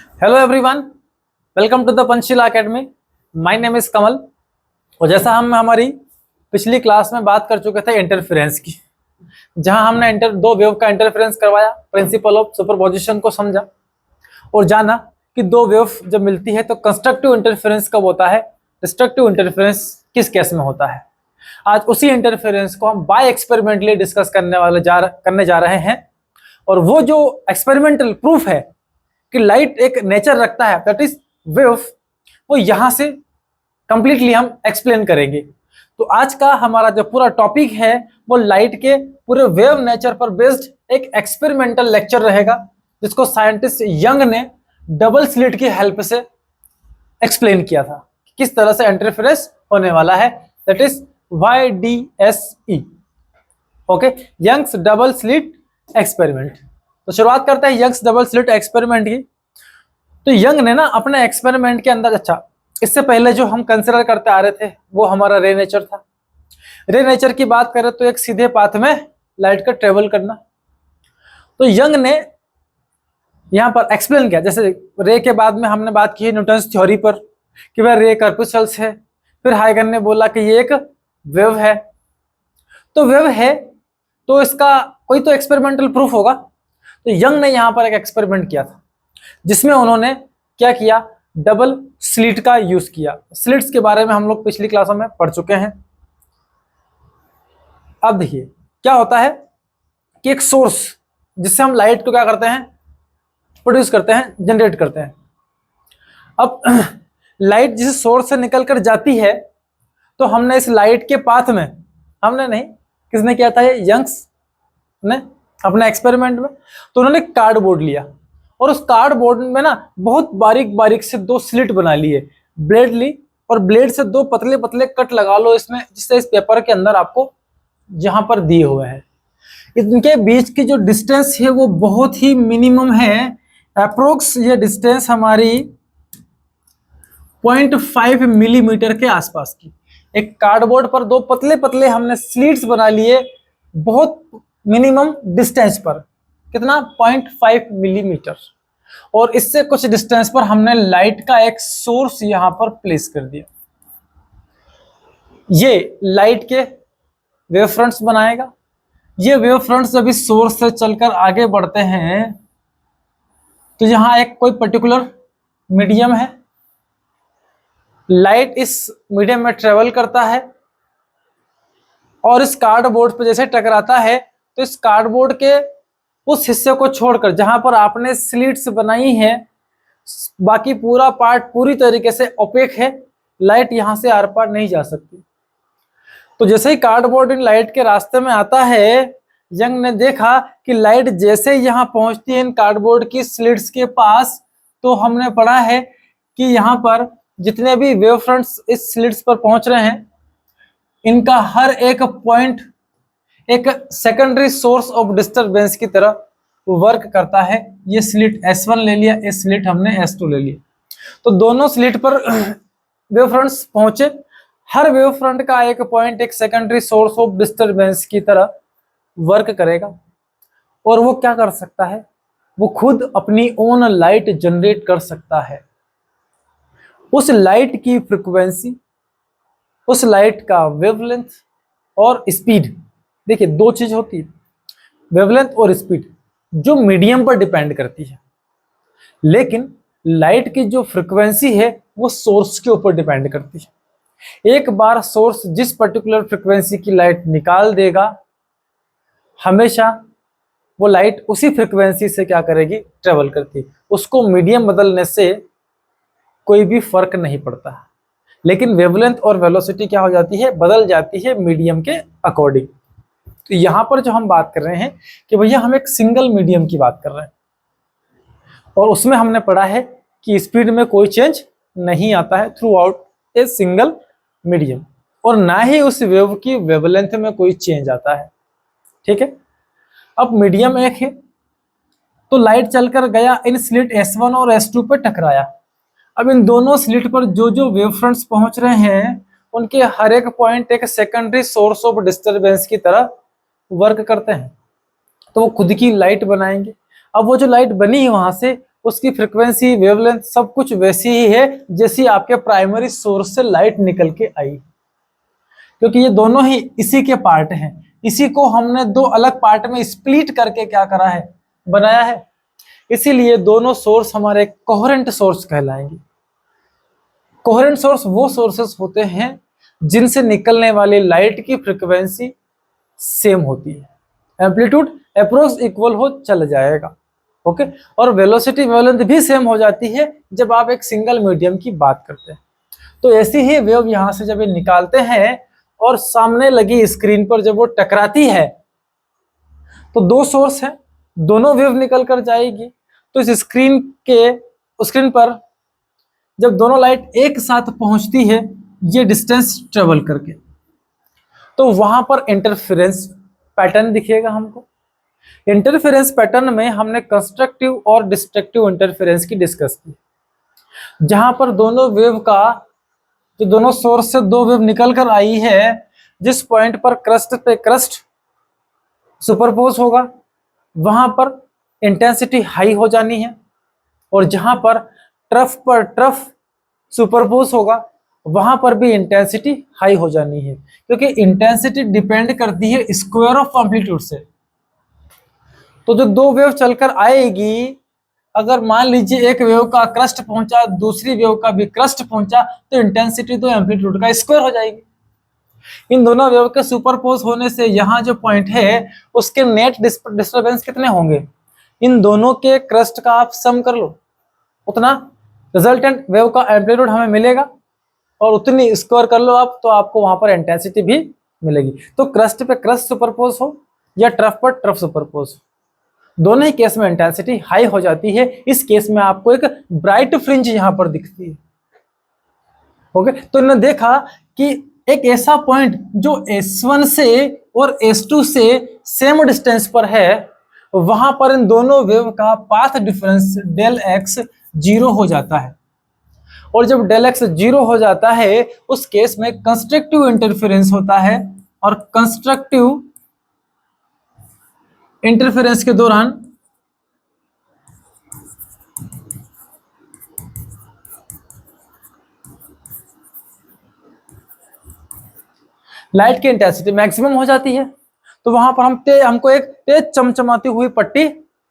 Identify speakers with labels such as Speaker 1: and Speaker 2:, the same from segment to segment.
Speaker 1: Hello everyone, welcome to the Panchsheela academy. My name is Kamal. और जैसा हम हमारी पिछली क्लास में बात कर चुके थे इंटरफेरेंस की, जहां हमने दो वेव का इंटरफेरेंस करवाया, प्रिंसिपल ऑफ सुपरपोजिशन को समझा और जाना कि दो वेव जब मिलती है तो कंस्ट्रक्टिव इंटरफेरेंस कब होता है, डिस्ट्रक्टिव इंटरफेरेंस किस केस में होता है। आज उसी इंटरफेरेंस को हम बाय एक्सपेरिमेंटली डिस्कस करने जा रहे हैं। और वो जो एक्सपेरिमेंटल प्रूफ है कि लाइट एक नेचर रखता है, दैट इज वेव, वो यहां से कंप्लीटली हम एक्सप्लेन करेंगे। तो आज का हमारा जो पूरा टॉपिक है वो लाइट के पूरे वेव नेचर पर बेस्ड एक एक्सपेरिमेंटल लेक्चर रहेगा, जिसको साइंटिस्ट यंग ने डबल स्लिट की हेल्प से एक्सप्लेन किया था, किस तरह से इंटरफेरेंस होने वाला है, that is YDSE। Okay, Young's double slit experiment. तो शुरुआत करते हैं यंग्स डबल स्लिट एक्सपेरिमेंट की। तो यंग ने ना अपने एक्सपेरिमेंट के अंदर, अच्छा इससे पहले जो हम कंसिडर करते आ रहे थे वो हमारा रे नेचर था। रे नेचर की बात करें तो एक सीधे पाथ में लाइट का ट्रेवल करना। तो यंग ने यहां पर एक्सप्लेन किया, जैसे रे के बाद में हमने बात की है न्यूटन्स थ्योरी पर कि वह रे कर्पुचल्स है। फिर हाइगन ने बोला कि ये एक वेव है। तो वेव है तो इसका कोई तो एक्सपेरिमेंटल प्रूफ होगा। तो यंग ने यहां पर एक एक्सपेरिमेंट किया था जिसमें उन्होंने क्या किया, डबल स्लिट का यूज किया। स्लिट्स के बारे में हम लोग पिछली क्लासों में पढ़ चुके हैं। अब देखिए क्या होता है कि एक सोर्स जिससे हम लाइट को क्या करते हैं, प्रोड्यूस करते हैं, जनरेट करते हैं। अब लाइट जिस सोर्स से निकल कर जाती है तो हमने इस लाइट के पाथ में, हमने नहीं, किसने किया था, ये यंग्स ने अपने एक्सपेरिमेंट में। तो उन्होंने कार्डबोर्ड लिया और उस कार्डबोर्ड में ना बहुत बारीक बारीक से दो स्लिट बना लिए, ब्लेड ली और ब्लेड से दो पतले पतले कट लगा लो इसमें, जिससे इस पेपर के अंदर आपको जहां पर दिए हुए हैं इनके बीच की जो डिस्टेंस है वो बहुत ही मिनिमम है। अप्रोक्स ये डिस्टेंस हमारी 0.5 मिलीमीटर के आसपास की। एक कार्डबोर्ड पर दो पतले पतले हमने स्लिट्स बना लिए, बहुत मिनिमम डिस्टेंस पर, कितना, 0.5 मिलीमीटर। और इससे कुछ डिस्टेंस पर हमने लाइट का एक सोर्स यहां पर प्लेस कर दिया। ये लाइट के वेव फ्रंट्स बनाएगा। ये वेव फ्रंट्स जब इस सोर्स से चलकर आगे बढ़ते हैं तो यहां एक कोई पर्टिकुलर मीडियम है, लाइट इस मीडियम में ट्रेवल करता है और इस कार्डबोर्ड पे जैसे टकराता है तो इस कार्डबोर्ड के उस हिस्से को छोड़कर जहां पर आपने स्लिट्स बनाई है, बाकी पूरा पार्ट पूरी तरीके से ओपेक है, लाइट यहां से आर पार नहीं जा सकती। तो जैसे ही कार्डबोर्ड इन लाइट के रास्ते में आता है, यंग ने देखा कि लाइट जैसे यहां पहुंचती है इन कार्डबोर्ड की स्लिट्स के पास, तो हमने पढ़ा है कि यहां पर जितने भी वेव फ्रंट्स इस स्लिट्स पर पहुंच रहे हैं, इनका हर एक पॉइंट एक सेकेंडरी सोर्स ऑफ डिस्टरबेंस की तरह वर्क करता है। ये स्लिट S1 ले लिया, इस स्लिट हमने S2 ले लिया। तो दोनों स्लिट पर वेव फ्रंट्स पहुंचे, हर वेव फ्रंट का एक पॉइंट एक सेकेंडरी सोर्स ऑफ डिस्टरबेंस की तरह वर्क करेगा। और वो क्या कर सकता है, वो खुद अपनी ओन लाइट जनरेट कर सकता है। उस लाइट की फ्रीक्वेंसी, उस लाइट का वेवलेंथ और स्पीड, देखिए दो चीज होती है, वेवलेंथ और स्पीड, जो मीडियम पर डिपेंड करती है। लेकिन लाइट की जो फ्रीक्वेंसी है वो सोर्स के ऊपर डिपेंड करती है। एक बार सोर्स जिस पर्टिकुलर फ्रीक्वेंसी की लाइट निकाल देगा, हमेशा वो लाइट उसी फ्रीक्वेंसी से क्या करेगी, ट्रेवल करती। उसको मीडियम बदलने से कोई भी फर्क नहीं पड़ता। लेकिन वेवलेंथ और वेलोसिटी क्या हो जाती है, बदल जाती है मीडियम के अकॉर्डिंग। तो यहां पर जो हम बात कर रहे हैं कि भैया हम एक सिंगल मीडियम की बात कर रहे हैं और उसमें हमने पढ़ा है कि स्पीड में कोई चेंज नहीं आता है through out a single medium, और ना ही उस वेव की वेवलेंथ में कोई चेंज आता है। ठीक है, अब मीडियम एक है तो लाइट चलकर गया, इन स्लिट S1 और S2 पे टकराया। अब इन दोनों स्लिट पर जो जो वेव फ्रंट्स पहुंच रहे हैं उनके हर एक पॉइंट एक सेकेंडरी सोर्स ऑफ डिस्टरबेंस की तरह वर्क करते हैं, तो वो खुद की लाइट बनाएंगे। अब वो जो लाइट बनी है वहां से उसकी फ्रिक्वेंसी, वेवलेंथ सब कुछ वैसी ही है जैसी आपके प्राइमरी सोर्स से लाइट निकल के आई, क्योंकि ये दोनों ही इसी के पार्ट हैं। इसी को हमने दो अलग पार्ट में स्प्लिट करके क्या करा है, बनाया है। इसीलिए दोनों सोर्स हमारे कोहेरेंट सोर्स कहलाएंगे। कोहेरेंट सोर्स वो सोर्सेस होते हैं जिनसे निकलने वाली लाइट की फ्रीक्वेंसी सेम होती है, एम्पलीट्यूड अप्रोक्स इक्वल हो चल जाएगा, ओके। और वेलोसिटी, वेवलेंथ भी सेम हो जाती है जब आप एक सिंगल मीडियम की बात करते हैं। तो ऐसी ही वेव यहां से जब ये निकालते हैं और सामने लगी स्क्रीन पर जब वो टकराती है तो दो सोर्स हैं, दोनों वेव निकल कर जाएगी। तो इस स्क्रीन पर जब दोनों लाइट एक साथ पहुंचती है ये डिस्टेंस ट्रेवल करके, तो वहां पर इंटरफेरेंस पैटर्न दिखेगा हमको। इंटरफेरेंस पैटर्न में हमने कंस्ट्रक्टिव और डिस्ट्रक्टिव इंटरफेरेंस की डिस्कस की, जहां पर दोनों वेव का, जो दोनों सोर्स से दो वेव निकल कर आई है, जिस पॉइंट पर क्रस्ट पे क्रस्ट सुपरपोज होगा वहां पर इंटेंसिटी हाई हो जानी है, और जहां पर ट्रफ सुपरपोज होगा वहां पर भी इंटेंसिटी हाई हो जानी है, क्योंकि इंटेंसिटी डिपेंड करती है स्क्वायर ऑफ एम्पलीट्यूड से। तो जो दो वेव चलकर आएगी, अगर मान लीजिए एक वेव का क्रस्ट पहुंचा, दूसरी वेव का भी क्रस्ट पहुंचा, तो इंटेंसिटी तो एम्पलीट्यूड का स्क्वायर हो जाएगी। इन दोनों वेव के सुपरपोज होने से यहाँ जो पॉइंट है उसके नेट डिस्टरबेंस कितने होंगे, इन दोनों के क्रस्ट का आप सम कर लो, उतना रिजल्टेंट वेव का एम्पलीट्यूड हमें मिलेगा, और उतनी स्क्वायर कर लो आप, तो आपको वहां पर इंटेंसिटी भी मिलेगी। तो क्रस्ट पे क्रस्ट सुपरपोज हो या ट्रफ पर ट्रफ सुपरपोज हो, दोनों ही केस में इंटेंसिटी हाई हो जाती है। इस केस में आपको एक ब्राइट फ्रिंज यहां पर दिखती है, ओके। तो इन्होंने देखा कि एक ऐसा पॉइंट जो S1 से और S2 से सेम डिस्टेंस पर है, वहां पर इन दोनों वेव का पाथ डिफरेंस डेल एक्स 0 हो जाता है, और जब डेल एक्स 0 हो जाता है उस केस में कंस्ट्रक्टिव इंटरफेरेंस होता है, और कंस्ट्रक्टिव इंटरफेरेंस के दौरान लाइट की इंटेंसिटी मैक्सिमम हो जाती है। तो वहां पर हमको एक तेज चमचमाती हुई पट्टी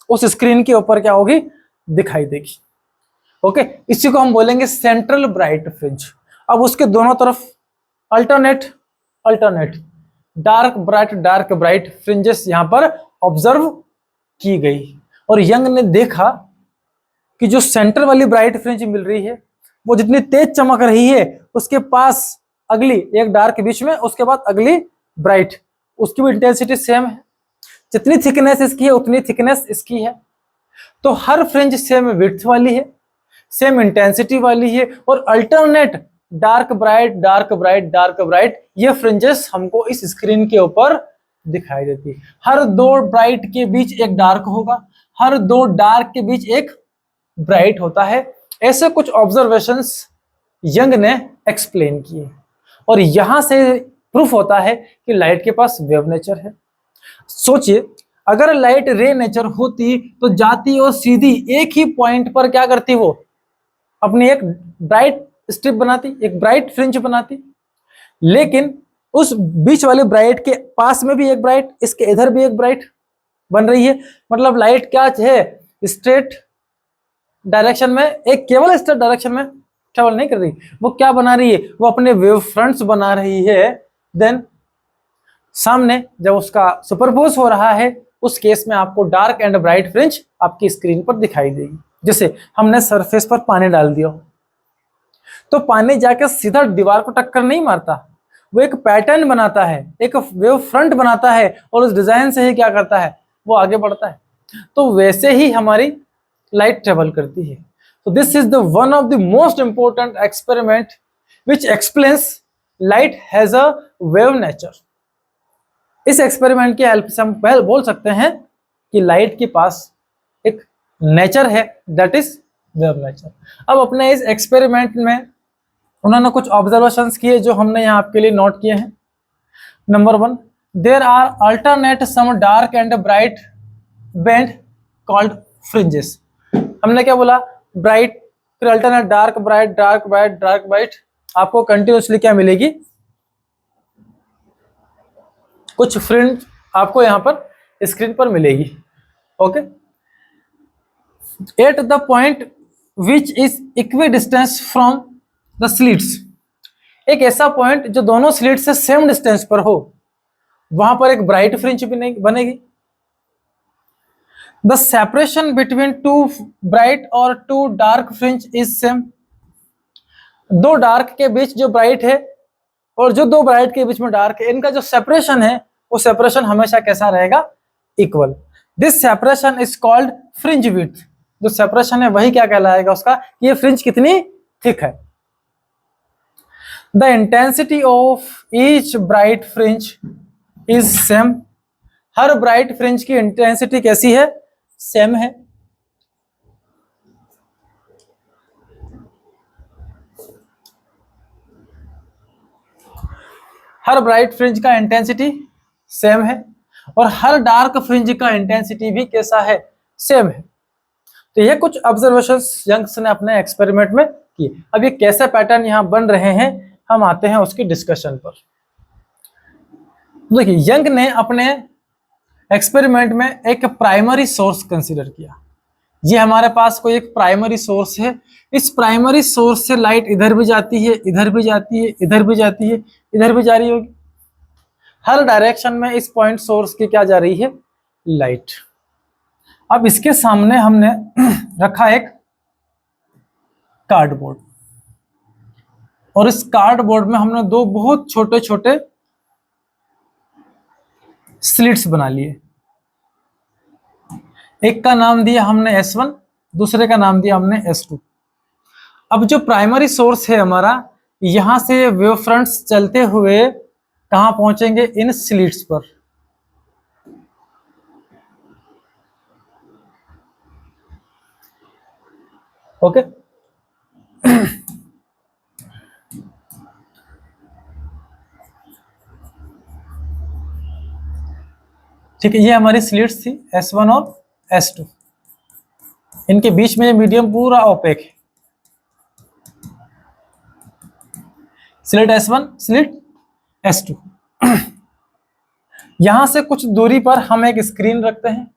Speaker 1: उस स्क्रीन के ऊपर क्या होगी, दिखाई देगी, ओके। इसी को हम बोलेंगे सेंट्रल ब्राइट फ्रिंज। अब उसके दोनों तरफ अल्टरनेट डार्क ब्राइट फ्रिंजेस यहां पर ऑब्जर्व की गई, और यंग ने देखा कि जो सेंटर वाली ब्राइट फ्रिंज मिल रही है वो जितनी तेज चमक रही है, उसके पास अगली एक डार्क बीच में, उसके बाद अगली ब्राइट, उसकी भी इंटेंसिटी सेम है। जितनी थिकनेस इसकी है उतनी थिकनेस इसकी है। तो हर फ्रिंज सेम विड्थ वाली है, सेम इंटेंसिटी वाली है, और अल्टरनेट डार्क ब्राइट ये फ्रिंजेस हमको इस स्क्रीन के ऊपर दिखाई देती है। हर दो ब्राइट के बीच एक डार्क होगा, हर दो डार्क के बीच एक ब्राइट होता है। ऐसे कुछ ऑब्जर्वेशंस यंग ने एक्सप्लेन किए, और यहां से प्रूफ होता है कि लाइट के पास वेव नेचर है। सोचिए, अगर लाइट रे नेचर होती तो जाती और सीधी एक ही पॉइंट पर क्या करती, वो अपनी एक ब्राइट स्ट्रिप बनाती, एक ब्राइट फ्रिंज बनाती। लेकिन उस बीच वाले ब्राइट के पास में भी एक ब्राइट, इसके इधर भी एक ब्राइट बन रही है। मतलब लाइट क्या है, स्ट्रेट डायरेक्शन में, एक केवल स्ट्रेट डायरेक्शन में ट्रेवल नहीं कर रही, वो क्या बना रही है, वो अपने वेव फ्रंट्स बना रही है। देन सामने जब उसका सुपरपोज हो रहा है, उस केस में आपको डार्क एंड ब्राइट फ्रिंज आपकी स्क्रीन पर दिखाई देगी। जैसे हमने सरफेस पर पानी डाल दिया, तो पानी जाकर सीधा दीवार को टक्कर नहीं मारता, वो एक पैटर्न बनाता है, एक वेव फ्रंट बनाता है, और उस डिजाइन से ही क्या करता है, वो आगे बढ़ता है। तो वैसे ही हमारी लाइट ट्रेवल करती है। So this is the one of the most important experiment which explains light has a wave nature. इस एक्सपेरिमेंट की हेल्प से हम बोल सकते हैं कि लाइट के पास एक नेचर है, दैट इज वेव नेचर। अब अपने इस एक्सपेरिमेंट में उन्होंने कुछ ऑब्जर्वेशंस किए जो हमने यहाँ आपके लिए नोट किए हैं। Number 1, there are alternate some dark and bright band called fringes. हमने क्या बोला, ब्राइट, फिर alternate dark bright, dark bright, dark bright, आपको कंटिन्यूसली क्या मिलेगी, कुछ फ्रिंज आपको यहां पर स्क्रीन पर मिलेगी। Okay, at the point which is equi distance from the slits, एक ऐसा पॉइंट जो दोनों स्लिट से सेम डिस्टेंस पर हो, वहां पर एक ब्राइट फ्रिंज बनेगी। The separation between two bright और two dark fringe is same, दो डार्क के बीच जो ब्राइट है और जो दो ब्राइट के बीच में डार्क है, इनका जो सेपरेशन है वो सेपरेशन हमेशा कैसा रहेगा, equal. This separation is called fringe width, जो सेपरेशन है वही क्या कहलाएगा उसका, ये फ्रिंज कितनी थिक है। The intensity of each bright fringe is same, her bright fringe की इंटेंसिटी कैसी है, सेम है। हर ब्राइट फ्रिंज का इंटेंसिटी सेम है और हर डार्क फ्रिंज का इंटेंसिटी भी कैसा है, सेम है। तो ये कुछ ऑब्जर्वेशंस यंग्स ने अपने एक्सपेरिमेंट में किए। अब ये कैसे पैटर्न यहां बन रहे हैं, हम आते हैं उसकी डिस्कशन पर। देखिए, यंग ने अपने एक्सपेरिमेंट में एक प्राइमरी सोर्स कंसीडर किया। ये हमारे पास कोई एक प्राइमरी सोर्स है, इस प्राइमरी सोर्स से लाइट इधर भी जाती है, इधर भी जाती है, इधर भी जाती है, इधर भी जा रही होगी, हर डायरेक्शन में इस पॉइंट सोर्स की क्या जा रही है, लाइट। अब इसके सामने हमने रखा एक कार्डबोर्ड और इस कार्डबोर्ड में हमने दो बहुत छोटे छोटे स्लिट्स बना लिए, एक का नाम दिया हमने S1, दूसरे का नाम दिया हमने S2। अब जो प्राइमरी सोर्स है हमारा, यहां से वेव फ्रंट्स चलते हुए कहां पहुंचेंगे, इन स्लिट्स पर। ओके, ठीक है, ये हमारी स्लिट्स थी S1 और S2, इनके बीच में मीडियम पूरा ओपेक है। Slit S1, slit S2। यहां से कुछ दूरी पर हम एक स्क्रीन रखते हैं,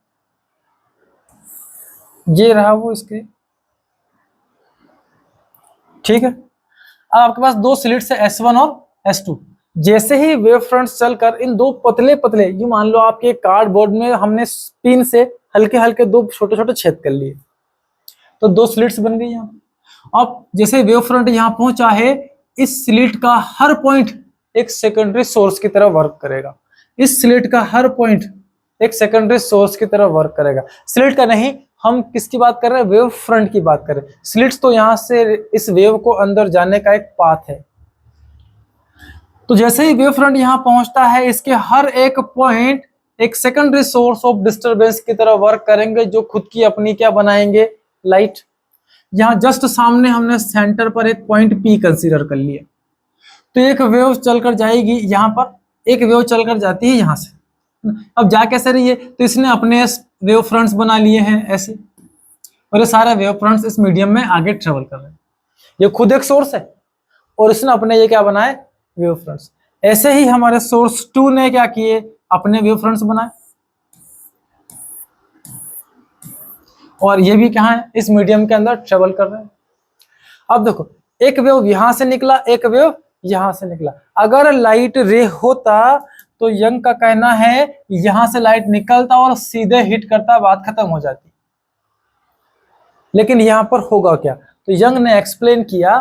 Speaker 1: ये रहा वो स्क्रीन, ठीक है। अब आपके पास दो स्लिट्स है S1 और S2। जैसे ही वेव फ्रंट्स चलकर इन दो पतले पतले, ये मान लो आपके कार्डबोर्ड में हमने पिन से हल्के हल्के दो छोटे छोटे छेद कर लिए, तो दो स्लिट्स बन गई यहाँ। अब जैसे वेव फ्रंट यहाँ पहुंचा है, इस स्लिट का हर पॉइंट एक सेकेंडरी सोर्स की तरह वर्क करेगा, इस स्लिट का हर पॉइंट एक सेकेंडरी सोर्स की तरह वर्क करेगा। स्लिट का नहीं, हम किसकी बात कर रहे हैं, वेव फ्रंट की बात कर रहे हैं। स्लिट्स तो यहां से इस वेव को अंदर जाने का एक पाथ है। तो जैसे ही वेव फ्रंट यहां पहुंचता है, इसके हर एक पॉइंट एक सेकेंडरी सोर्स ऑफ डिस्टरबेंस की तरह वर्क करेंगे, जो खुद की अपनी क्या बनाएंगे, लाइट। यहां जस्ट सामने हमने सेंटर पर एक पॉइंट P कंसीडर कर लिया, तो एक वेव चलकर जाएगी यहां पर, एक वेव चलकर जाती है यहां से। अब जा कैसे रही है, तो इसने अपने वेव फ्रंट्स बना लिए हैं ऐसे, और ये सारे वेव फ्रंट्स इस मीडियम में आगे ट्रेवल कर रहे हैं। ये खुद एक सोर्स है और इसने अपने ये क्या बनाए, वेव फ्रंट्स। ऐसे ही हमारे सोर्स 2 ने क्या किए, अपने वेव फ्रंट्स बनाए, और ये भी कहाँ है, इस मीडियम के अंदर ट्रेवल कर रहे हैं। अब देखो, एक वेव यहां से निकला, एक वेव यहां से निकला। अगर लाइट रे होता तो यंग का कहना है यहां से लाइट निकलता और सीधे हिट करता, बात खत्म हो जाती। लेकिन यहां पर होगा क्या, तो यंग ने एक्सप्लेन किया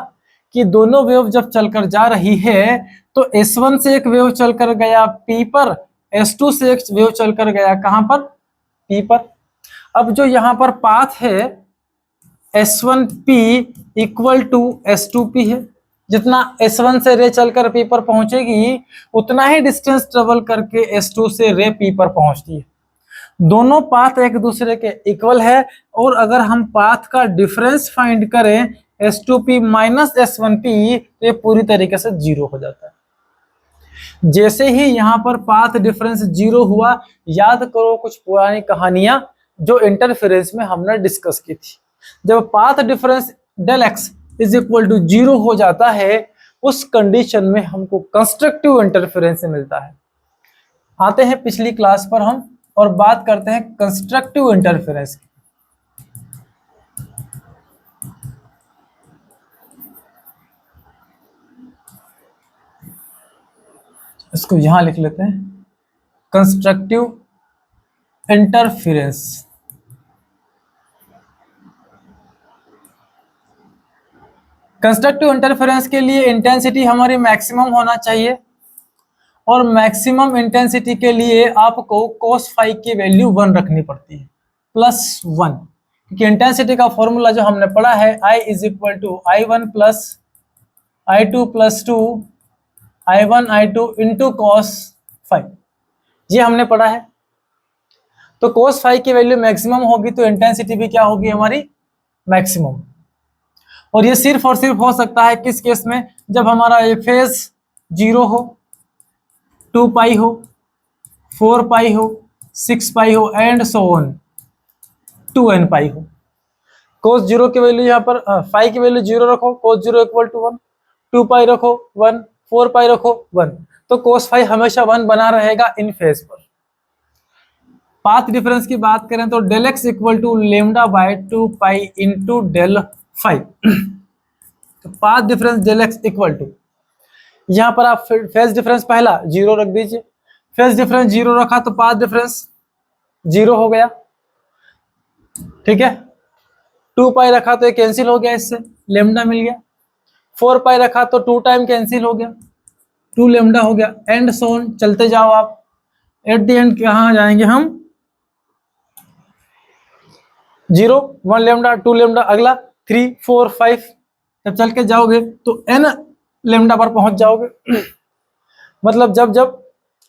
Speaker 1: कि दोनों वेव जब चलकर जा रही है, तो S1 से एक वेव चलकर गया P पर, S2 से एक वेव चलकर गया कहां पर, P पर। अब जो यहां पर पाथ है S1P इक्वल टू S2P है, जितना S1 से रे चलकर P पर पहुंचेगी, उतना ही डिस्टेंस ट्रेवल करके S2 से रे P पर पहुंचती है। दोनों पाथ एक दूसरे के इक्वल है, और अगर हम पाथ का डिफरेंस फाइंड करें S2P माइनस S1P, तो ये पूरी तरीके से 0 हो जाता है। जैसे ही यहां पर पाथ डिफरेंस 0 हुआ, याद करो कुछ पुरानी कहानियां जो इंटरफेरेंस में हमने डिस्कस की थी। जब path difference del x is equal to 0 हो जाता है, उस कंडीशन में हमको कंस्ट्रक्टिव इंटरफेरेंस मिलता है। आते हैं पिछली क्लास पर हम और बात करते हैं कंस्ट्रक्टिव इंटरफेरेंस की। इसको यहां लिख लेते हैं, कंस्ट्रक्टिव इंटरफेरेंस। कंस्ट्रक्टिव इंटरफेरेंस के लिए इंटेंसिटी हमारी मैक्सिमम होना चाहिए, और मैक्सिमम इंटेंसिटी के लिए आपको cos फाई की वैल्यू 1 रखनी पड़ती है, +1, क्योंकि इंटेंसिटी का फॉर्मूला जो हमने पढ़ा है I is equal to I1 plus I2 plus 2 I1 I2 into cos phi, ये हमने पढ़ा है। तो cos फाई की वैल्यू मैक्सिमम होगी तो इंटेंसिटी भी क्या होगी हमारी, मैक्सिमम। और ये सिर्फ और सिर्फ हो सकता है किस केस में, जब हमारा ये फेज 0 हो, 2 पाई हो, 4 पाई हो, 6 पाई हो एंड सो ऑन 2n पाई हो। cos 0 की वैल्यू यहाँ पर फाई की वैल्यू 0 रखो, cos 0 इक्वल टू 1, 2 पाई रखो 1, 4 पाई रखो 1, तो cos फाई हमेशा 1 बना रहेगा इन फेज पर। पाथ डिफरेंस की बात करें तो del x equal to lambda by 2 pi into del phi. तो path difference del x equal to, यहां पर आप फेज डिफरेंस पहला 0 रख दीजिए, फेज डिफरेंस 0 रखा तो पाथ डिफरेंस 0 हो गया, ठीक है। 2 पाई रखा तो ये कैंसिल हो गया, इससे लेमडा मिल गया। 4 पाई रखा तो 2 टाइम कैंसिल हो गया, 2 लेमडा हो गया एंड सो ऑन, चलते जाओ आप। एट द एंड कहां जाएंगे हम, 0, 1 लेमडा, 2 लेमडा, अगला 3, 4, 5, जब चल के जाओगे तो n लेमडा पर पहुंच जाओगे। मतलब जब जब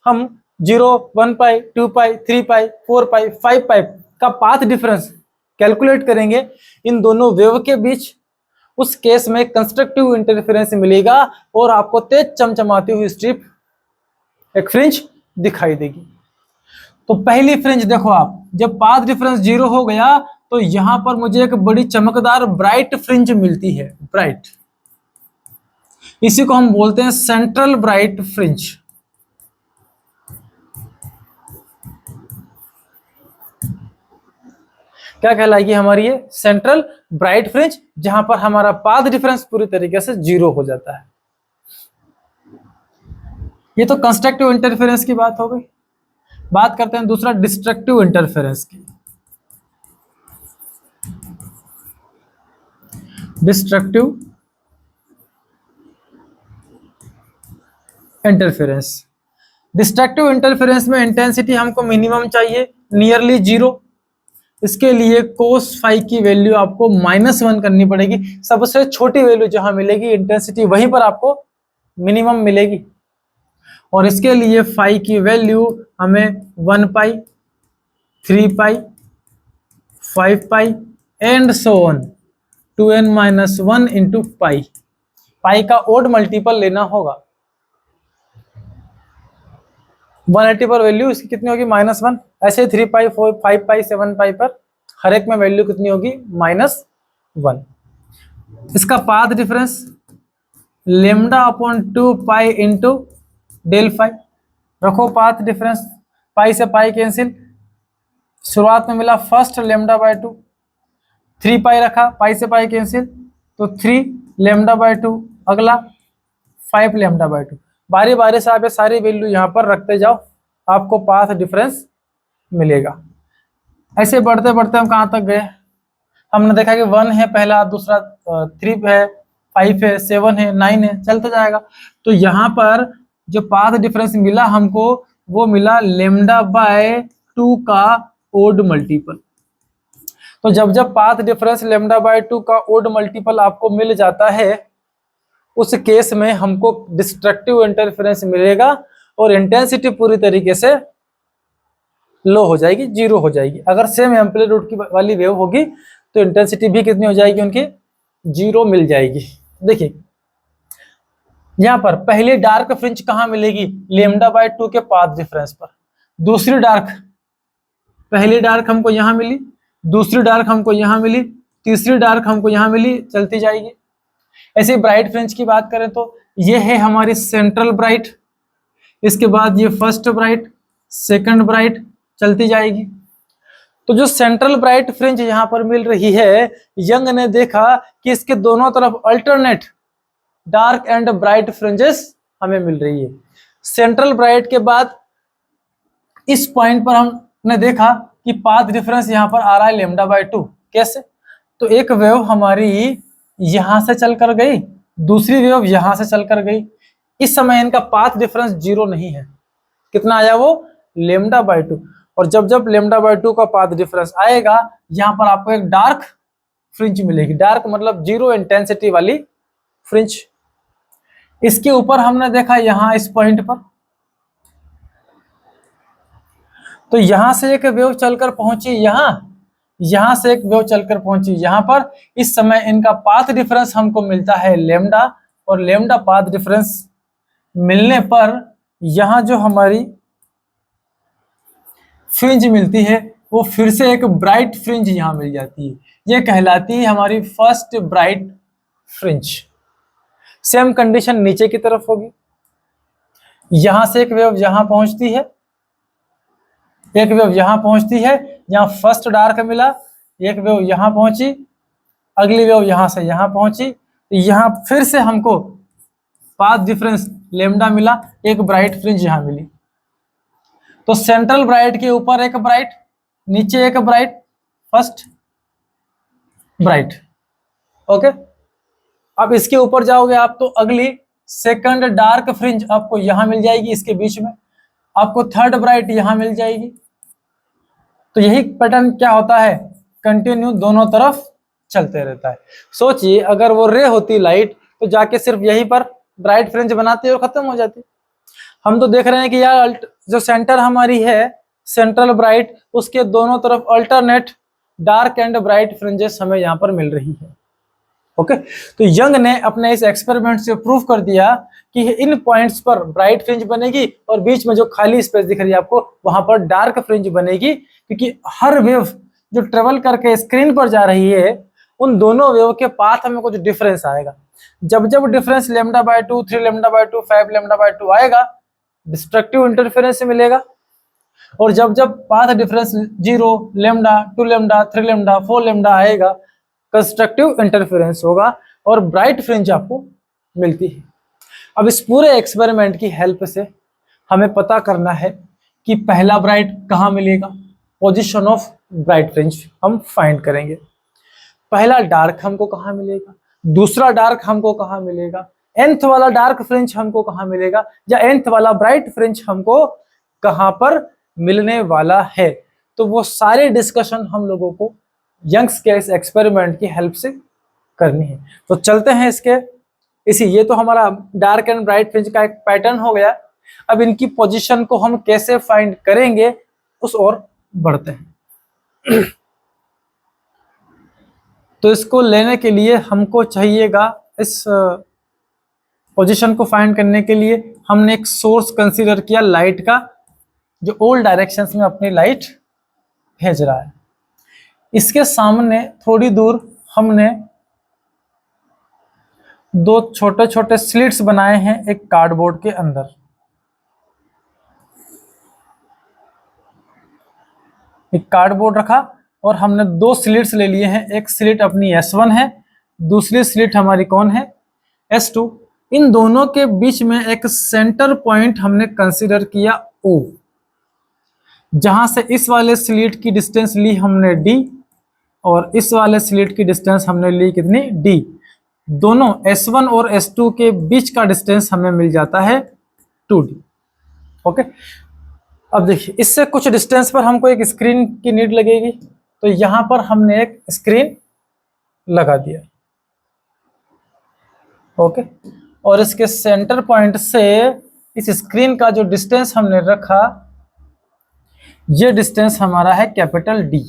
Speaker 1: हम 0, 1 पाई, 2 पाई, 3 पाई, 4 पाई, 5 पाई का पाथ डिफरेंस कैलकुलेट करेंगे इन दोनों वेव के बीच, उस केस में कंस्ट्रक्टिव इंटरफेरेंस मिलेगा और आपको तेज चमचमाती हुई स्ट्रिप, एक फ्रिंज दिखाई देगी। तो पहली फ्रिंज देखो आप, जब पाथ डिफरेंस 0 हो गया तो यहां पर मुझे एक बड़ी चमकदार ब्राइट फ्रिंज मिलती है, ब्राइट, इसी को हम बोलते हैं सेंट्रल ब्राइट फ्रिंज। क्या कहलाएगी हमारी ये, सेंट्रल ब्राइट फ्रिंज, जहां पर हमारा पाथ डिफरेंस पूरी तरीके से 0 हो जाता है। ये तो कंस्ट्रक्टिव इंटरफेरेंस की बात हो गई। बात करते हैं दूसरा डिस्ट्रक्टिव इंटरफेरेंस की। डिस्ट्रक्टिव इंटरफेरेंस, डिस्ट्रक्टिव इंटरफेरेंस में इंटेंसिटी हमको मिनिमम चाहिए, नियरली 0। इसके लिए cos फाई की वैल्यू आपको -1 करनी पड़ेगी, सबसे छोटी वैल्यू जहां मिलेगी इंटेंसिटी वहीं पर आपको मिनिमम मिलेगी। और इसके लिए फाई की वैल्यू हमें 1 pi, 3 pi, 5 pi and so on 2n-1 into pi, pi का ओड मल्टीपल लेना होगा। 180 पर वैल्यू इसकी कितनी होगी, -1। ऐसे 3 पाई, 4, 5 पाई, 7 पाई पर हर एक में वैल्यू कितनी होगी, -1। इसका path difference lambda upon 2 pi into del phi, रखो पाथ डिफरेंस, पाई से पाई कैंसिल, शुरुआत में मिला फर्स्ट लेमडा बाय 2, 3 पाई रखा, पाई से पाई कैंसिल तो 3 लेमडा बाय 2, अगला 5 लेमडा बाय 2। बारी बारी से आप ये सारी वैल्यू यहाँ पर रखते जाओ, आपको पाथ डिफरेंस मिलेगा। ऐसे बढ़ते बढ़ते हम कहाँ तक गए, हमने देखा कि 1 है पहला, दूसरा 3 है, 5 है, 7 है, 9 है, चलते जाएगा। तो यहाँ पर जो पाथ डिफरेंस मिला हमको, वो मिला लेमडा बाय 2 का ओड मल्टीपल। तो जब जब पाथ डिफरेंस लेमडा बाय 2 का ओड मल्टीपल आपको मिल जाता है, उस केस में हमको डिस्ट्रक्टिव इंटरफेरेंस मिलेगा और इंटेंसिटी पूरी तरीके से लो हो जाएगी, 0 हो जाएगी। अगर सेम एम्पलीट्यूड की वाली वेव होगी तो इंटेंसिटी भी कितनी हो जाएगी, उनकी 0 मिल जाएगी। देखिए यहां पर पहली डार्क फ्रिंज कहां मिलेगी, लेमडा बाय 2 के पाथ डिफरेंस पर। दूसरी डार्क, पहली डार्क हमको यहां मिली, दूसरी डार्क हमको यहां मिली, तीसरी डार्क हमको यहाँ मिली, चलती जाएगी। ऐसे ब्राइट फ्रिंज की बात करें तो ये है हमारी सेंट्रल ब्राइट, इसके बाद ये फर्स्ट ब्राइट, सेकंड ब्राइट, चलती जाएगी। तो जो सेंट्रल ब्राइट फ्रिंज यहाँ पर मिल रही है, यंग ने देखा कि इसके दोनों तरफ alternate dark and bright fringes हमें मिल रही है। सेंट्रल ब्राइट के बाद इस पॉइंट पर हमने देखा कि पाथ डिफरेंस यहाँ पर आ रहा है λ/2। कैसे? तो एक वेव हमारी यहां से चलकर गई, दूसरी वेव यहां से चलकर गई। इस समय इनका पाथ डिफरेंस 0 नहीं है। कितना आया वो? λ/2। और जब जब λ/2 का पाथ डिफरेंस आएगा, यहाँ पर आपको एक डार्क फ्रिंज मिलेगी। डार्क मतलब 0 इंटेंसिटी वाली फ्रिंज। इसके ऊपर हमने देखा यहाँ इस पॉइंट पर, तो यहां से एक वेव चलकर पहुंची यहां से एक वेव चलकर पहुंची यहां पर। इस समय इनका पाथ डिफरेंस हमको मिलता है लैम्डा, और लैम्डा पाथ डिफरेंस मिलने पर यहां जो हमारी फ्रिंज मिलती है वो फिर से एक ब्राइट फ्रिंज यहां मिल जाती है। ये कहलाती है हमारी first bright fringe. Same condition नीचे की तरफ होगी। यहां से एक वेव यहां पहुंचती है, एक वेव यहां पहुंचती है, यहां फर्स्ट डार्क मिला, एक वेव यहां पहुंची, अगली वेव यहां से यहां पहुंची, यहां फिर से हमको पाथ डिफरेंस लैम्डा मिला, एक ब्राइट फ्रिंज यहां मिली। तो सेंट्रल ब्राइट के ऊपर एक ब्राइट, नीचे एक ब्राइट, फर्स्ट ब्राइट। ओके, अब इसके ऊपर जाओगे आप तो अगली सेकंड डार्क फ्रिंज आपको यहां मिल जाएगी, इसके बीच में आपको थर्ड ब्राइट यहां मिल जाएगी। तो यही पैटर्न क्या होता है, कंटिन्यू दोनों तरफ चलते रहता है। सोचिए अगर वो रे होती लाइट तो जाके सिर्फ यहीं पर ब्राइट फ्रिंज बनाती और खत्म हो जाती। हम तो देख रहे हैं कि यार जो सेंटर हमारी है सेंट्रल ब्राइट, उसके दोनों तरफ alternate dark and bright fringes हमें यहाँ पर मिल रही है। ओके, तो यंग ने अपने इस एक्सपेरिमेंट से प्रूव कर दिया कि इन पॉइंट्स पर ब्राइट फ्रिंज बनेगी और बीच में जो खाली स्पेस दिख रही है आपको वहां पर डार्क फ्रिंज बनेगी, क्योंकि हर वेव जो ट्रेवल करके स्क्रीन पर जा रही है उन दोनों वेव के पाथ में कुछ डिफरेंस आएगा। जब जब डिफरेंस λ/2, 3 λ/2, 5 λ/2 आएगा, डिस्ट्रक्टिव इंटरफेरेंस मिलेगा। और जब जब पाथ डिफरेंस 0, λ, 2 λ, 3 λ, 4 λ आएगा, कंस्ट्रक्टिव इंटरफेरेंस होगा और ब्राइट फ्रिंज आपको मिलती है। अब इस पूरे एक्सपेरिमेंट की हेल्प से हमें पता करना है कि पहला ब्राइट कहाँ मिलेगा, पोजीशन ऑफ ब्राइट फ्रिंज हम फाइंड करेंगे। पहला डार्क हमको कहाँ मिलेगा, दूसरा डार्क हमको कहाँ मिलेगा, nth वाला डार्क फ्रिंज हमको कहाँ मिलेगा, या nth वाला ब्राइट फ्रिंज हमको कहाँ पर मिलने वाला है। तो वो सारे डिस्कशन हम लोगों को यंग्स के इस एक्सपेरिमेंट की हेल्प से करनी है। तो चलते हैं ये तो हमारा डार्क एंड ब्राइट फ्रिंज का एक पैटर्न हो गया। अब इनकी पोजीशन को हम कैसे फाइंड करेंगे उस ओर बढ़ते हैं। तो इसको लेने के लिए हमको चाहिएगा, इस पोजीशन को फाइंड करने के लिए हमने एक सोर्स कंसीडर किया लाइट का, जो ऑल डायरेक्शंस में अपनी लाइट भेज रहा है। इसके सामने थोड़ी दूर हमने दो छोटे छोटे स्लिट्स बनाए हैं एक कार्डबोर्ड के अंदर। एक कार्डबोर्ड रखा और हमने दो स्लिट्स ले लिए हैं। एक स्लिट अपनी S1 है, दूसरी स्लिट हमारी कौन है, S2। इन दोनों के बीच में एक सेंटर पॉइंट हमने कंसीडर किया O, जहां से इस वाले स्लिट की डिस्टेंस ली हमने D और इस वाले स्लिट की डिस्टेंस हमने ली कितनी, D। दोनों S1 और S2 के बीच का डिस्टेंस हमें मिल जाता है 2D। ओके, अब देखिए इससे कुछ डिस्टेंस पर हमको एक स्क्रीन की नीड लगेगी, तो यहां पर हमने एक स्क्रीन लगा दिया। ओके, और इसके सेंटर पॉइंट से इस स्क्रीन का जो डिस्टेंस हमने रखा, ये डिस्टेंस हमारा है कैपिटल D।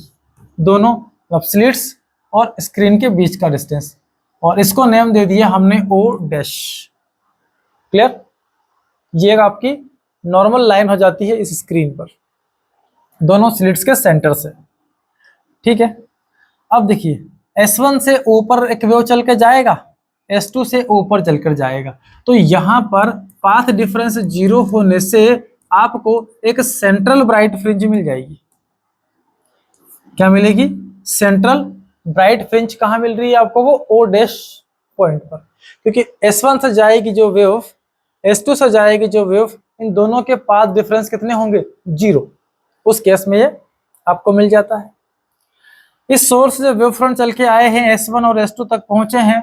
Speaker 1: दोनों स्लिट्स और स्क्रीन के बीच का डिस्टेंस, और इसको नेम दे दिया हमने O डैश। क्लियर? ये आपकी नॉर्मल लाइन हो जाती है इस स्क्रीन पर दोनों स्लिट्स के सेंटर से। ठीक है, अब देखिए S1 से ऊपर एक वेव चल के जाएगा, S2 से ऊपर चलकर जाएगा। तो यहाँ पर पाथ डिफरेंस 0 होने से आपको एक सेंट्रल ब्राइट फ्रिंज मिल जाएगी। क्या मिलेगी? Central bright fringe. कहाँ मिल रही है आपको? वो O डैश पॉइंट पर, क्योंकि S1 से जाएगी जो वेव, S2 से जाएगी जो वेव, इन दोनों के पाथ डिफरेंस कितने होंगे? 0। उस केस में ये आपको मिल जाता है। इस सोर्स से वेव फ्रंट चल के आए हैं, S1 और S2 तक पहुंचे हैं,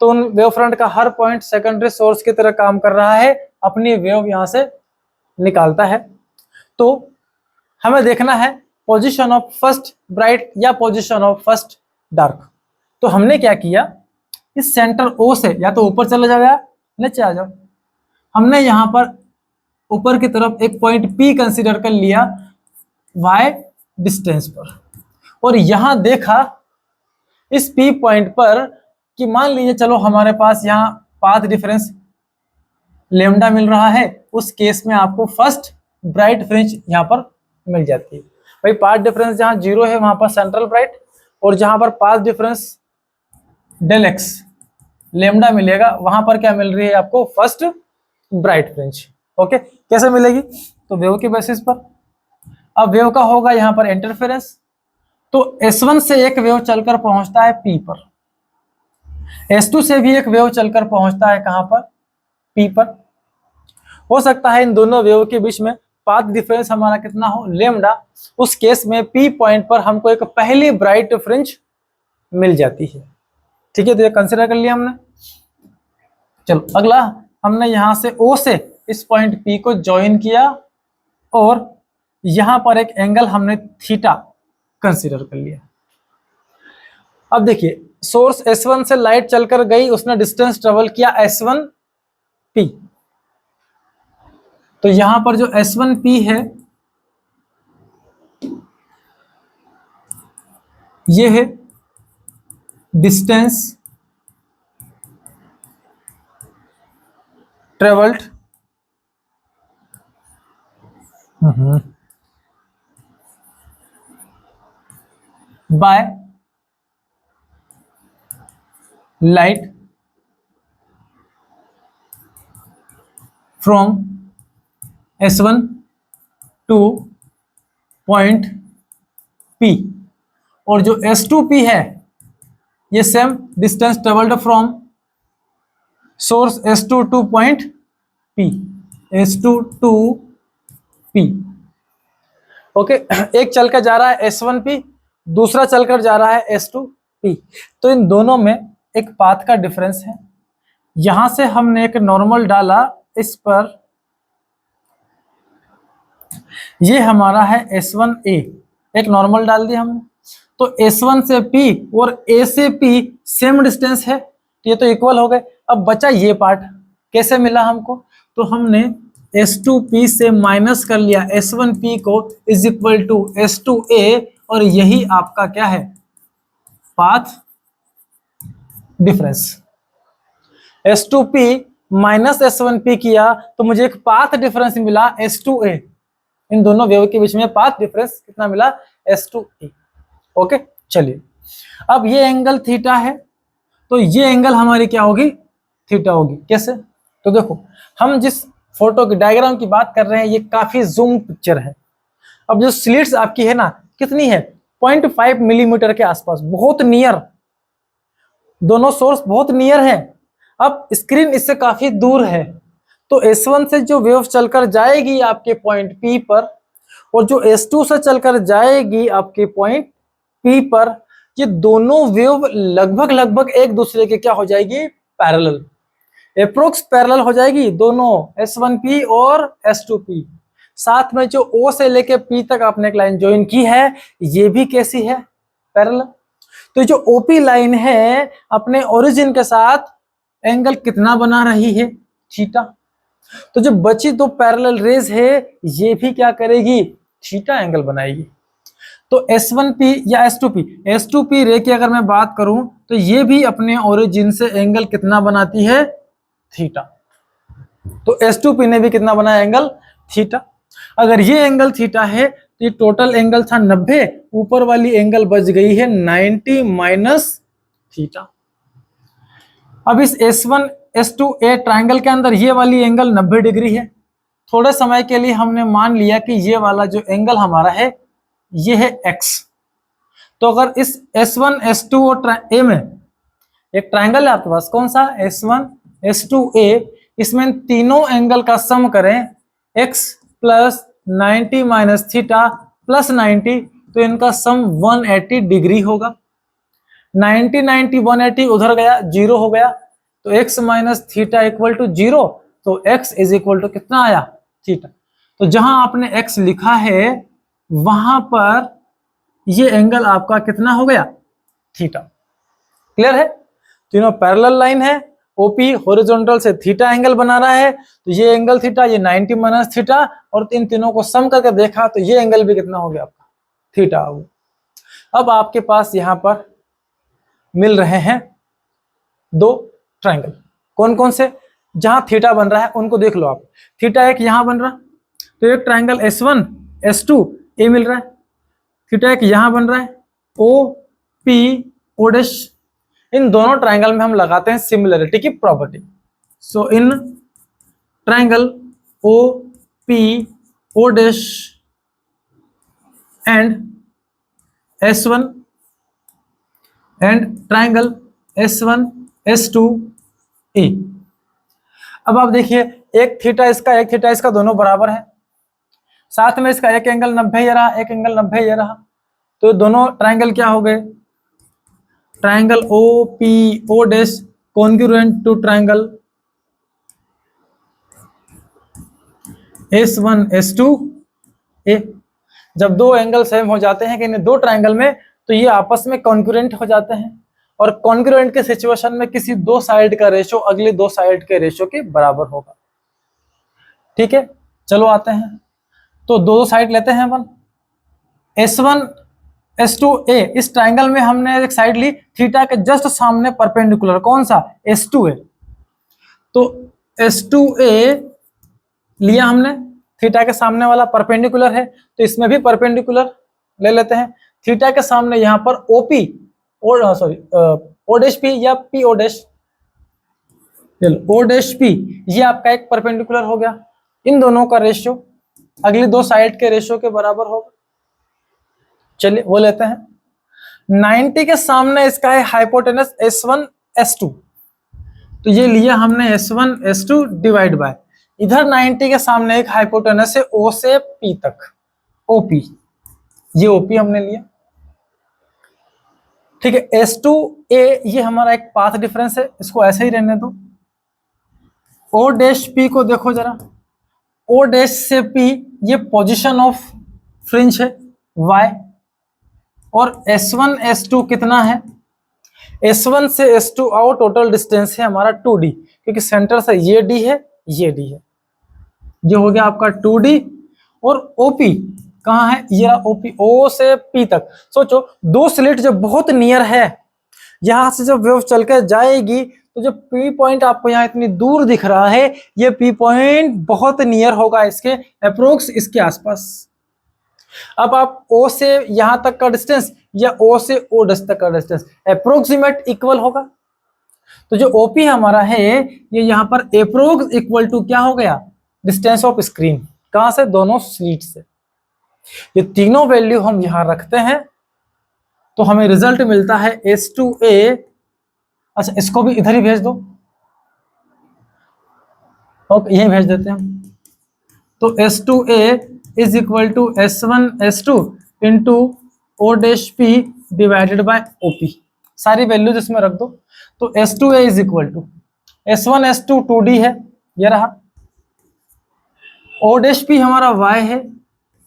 Speaker 1: तो उन वेव फ्रंट का हर पॉइंट सेकेंडरी सोर्स की तरह काम कर रहा है, अपनी वेव यहां से निकालता है। तो हमें देखना है पोजीशन ऑफ फर्स्ट ब्राइट या पोजीशन ऑफ फर्स्ट डार्क। तो हमने क्या किया, इस सेंटर O से या तो ऊपर चला जाओ या नीचे आ जाओ। हमने यहां पर ऊपर की तरफ एक पॉइंट P कंसीडर कर लिया y डिस्टेंस पर, और यहां देखा इस P पॉइंट पर कि मान लीजिए चलो हमारे पास यहाँ पाथ डिफरेंस लेमडा मिल रहा है, उस केस में आपको फर्स्ट ब्राइट फ्रिंज यहाँ पर मिल जाती है। भाई पाथ डिफरेंस जहाँ 0 है वहां पर सेंट्रल ब्राइट, और जहां पर path difference del X lambda मिलेगा वहां पर क्या मिल रही है आपको? First bright fringe. ओके, कैसे मिलेगी? तो वेव के बेसिस पर। अब वेव का होगा यहाँ पर इंटरफेरेंस, तो S1 से एक वेव चलकर पहुंचता है P पर, S2 से भी एक वेव चलकर पहुंचता है कहां पर? P पर। हो सकता है इन दोनों वेव के बीच में पाथ डिफरेंस हमारा कितना हो? लेमडा। उस केस में P पॉइंट पर हमको एक पहली ब्राइट फ्रिंज मिल जाती है। ठीक है, तो ये कंसीडर कर लिया हमने। चलो अगला, हमने यहां से O से इस पॉइंट P को ज्वाइन किया, और यहां पर एक एंगल हमने थीटा कंसीडर कर लिया। अब देखिए, सोर्स S1 से लाइट चलकर गई, उसने डिस्टेंस ट्रेवल किया S1P। तो यहां पर जो S1P है ये है distance travelled by light from S1 to point P, और जो S2P है ये same distance travelled from source S2 to point P, S2 to P। Okay, एक चलकर जा रहा है S1P, दूसरा चलकर जा रहा है S2P। तो इन दोनों में एक पाथ का डिफरेंस है। यहां से हमने एक नॉर्मल डाला इस पर, ये हमारा है S1A, एक नॉर्मल डाल दिया हमने। तो S1 से P और A से P सेम डिस्टेंस है, तो ये तो इक्वल हो गए। अब बचा ये पार्ट, कैसे मिला हमको? तो हमने S2P से माइनस कर लिया S1P को, इज इक्वल टू S2A, और यही आपका क्या है? Path difference. S2P minus S1P किया तो मुझे एक पाथ डिफरेंस मिला S2A। इन दोनों वेव के बीच में पाथ डिफरेंस कितना मिला? S2A। ओके, चलिए अब ये एंगल थीटा है, तो ये एंगल हमारी क्या होगी? थीटा होगी। कैसे? तो देखो, हम जिस फोटो की डायग्राम की बात कर रहे हैं ये काफी जूम पिक्चर है। अब जो स्लिट्स आपकी है ना, कितनी है? 0.5 मिलीमीटर के आसपास, बहुत नियर, दोनों सोर्स बहुत नियर है। अब स्क्रीन इससे काफी दूर है, तो S1 से जो वेव चलकर जाएगी आपके पॉइंट P पर, और जो S2 से चलकर जाएगी आपके पॉइंट P पर, ये दोनों वेव लगभग एक दूसरे के क्या हो जाएगी? पैरेलल, एप्रोक्स पैरेलल हो जाएगी दोनों, S1P और S2P। साथ में जो O से लेके P तक आपने एक लाइन ज्वाइन की है, ये भी कैसी है? पैरेलल। तो जो OP लाइन है अपने ओरिजिन के साथ एंगल कितना बना रही है? थीटा। तो जो बची दो पैरेलल रेज है ये भी क्या करेगी? थीटा एंगल बनाएगी। तो S1P या S2P रे की अगर मैं बात करूं तो ये भी अपने ओरिजिन से एंगल कितना बनाती है? थीटा। तो S2P ने भी कितना बनाया? Angle theta. अगर ये एंगल थीटा है तो ये टोटल एंगल था 90, ऊपर वाली एंगल बच गई है 90 माइनस थीटा। अब इस S1 S2A ट्रायंगल के अंदर ये वाली एंगल 90 डिग्री है। थोड़े समय के लिए हमने मान लिया कि ये वाला जो एंगल हमारा है ये है x। तो अगर इस S1 S2 और A में एक ट्रायंगल है आपके पास, कौन सा, S1 S2A, इसमें इन तीनों एंगल का सम करें x plus 90 minus theta plus 90, तो इनका सम 180 डिग्री होगा। 90 90 180 उधर गया, 0 हो गया, तो x minus theta equal to 0, तो x इज इक्वल टू कितना आया, थीटा। तो जहां आपने x लिखा है वहां पर ये एंगल आपका कितना हो गया, थीटा। क्लियर है? तीनों पैरेलल लाइन है, ओपी हॉरिजॉन्टल से थीटा एंगल बना रहा है, तो ये एंगल थीटा, ये 90 माइनस थीटा, और इन तीनों को सम करके देखा तो ये एंगल भी कितना हो गया आपका, थीटा हो गया। अब आपके पास यहां पर मिल रहे हैं दो ट्रायंगल, कौन कौन से, जहां थीटा बन रहा है उनको देख लो आप। थीटा एक यहां बन रहा, तो एक ट्रायंगल S1 S2A मिल रहा है। थीटा एक यहां बन रहा है OP O'। इन दोनों ट्रायंगल में हम लगाते हैं सिमिलरिटी की property. So in triangle OP O' and S1 and triangle S1 S2A। अब आप देखिए, एक थीटा इसका दोनों बराबर है, साथ में इसका एक एंगल 90 ये रहा, एक एंगल 90 ये रहा, तो दोनों ट्रायंगल क्या हो गए, triangle OPO' congruent to triangle S1 S2A। जब दो एंगल सेम हो जाते हैं कि इन दो ट्रायंगल में, तो ये आपस में कॉन्ग्रुएंट हो जाते हैं, और कॉन्ग्रुएंट के सिचुएशन में किसी दो साइड का रेशो अगली दो साइड के रेशो के बराबर होगा। ठीक है, चलो आते हैं, तो दो साइड लेते हैं अपन। S1 S2A, इस ट्रायंगल में हमने एक साइड ली थीटा के जस्ट सामने परपेंडिकुलर, कौन सा, S2A। तो S2A लिया हमने, थीटा के सामने वाला परपेंडिकुलर है, तो इसमें भी परपेंडिकुलर ले लेते हैं। थीटा के सामने यहाँ पर OP और O' या PO', O', ये आपका एक परपेंडिकुलर हो गया। इन दोनों का रेशियो अगली दो साइड के रेशियो के बराबर होगा। चलिए वो लेते हैं। 90 के सामने इसका है हाइपोटेनस S1 S2, तो ये लिया हमने S1 S2 डिवाइड बाय, इधर 90 के सामने एक हाइपोटेनस है O से P तक, OP, ये OP हमने लिया। ठीक है, S2A ये हमारा एक पाथ डिफरेंस है, इसको ऐसे ही रहने दो। O' को देखो जरा, O' से P ये पोजीशन ऑफ फ्रिंज है Y, और S1 S2 कितना है, S1 से S2 आओ, टोटल डिस्टेंस है हमारा 2D, क्योंकि सेंटर से ये D है, ये D है, ये हो गया आपका 2D। और OP कहाँ है, ये OP, O से P तक। सोचो दो स्लिट जो बहुत नियर है, यहां से जब वेव चल के जाएगी तो जो P पॉइंट आपको यहाँ इतनी दूर दिख रहा है, ये P पॉइंट बहुत नियर होगा इसके, अप्रोक्स इसके आसपास। अब आप O से यहां तक का डिस्टेंस या O से O' तक का डिस्टेंस अप्रोक्सीमेट इक्वल होगा, तो जो OP हमारा है ये यहाँ पर अप्रोक्स इक्वल टू क्या हो गया, डिस्टेंस ऑफ स्क्रीन, कहां से, दोनों स्लिट से। ये तीनों वैल्यू हम यहां रखते हैं तो हमें रिजल्ट मिलता है S2A। अच्छा, इसको भी इधर ही भेज दो, ओके यही भेज देते हैं हम। तो S2A is equal to S1 S2 into O' divided by OP, सारी वैल्यूज इसमें रख दो। तो S2A is equal to S1 S2 2D है, ये रहा, O' हमारा Y है,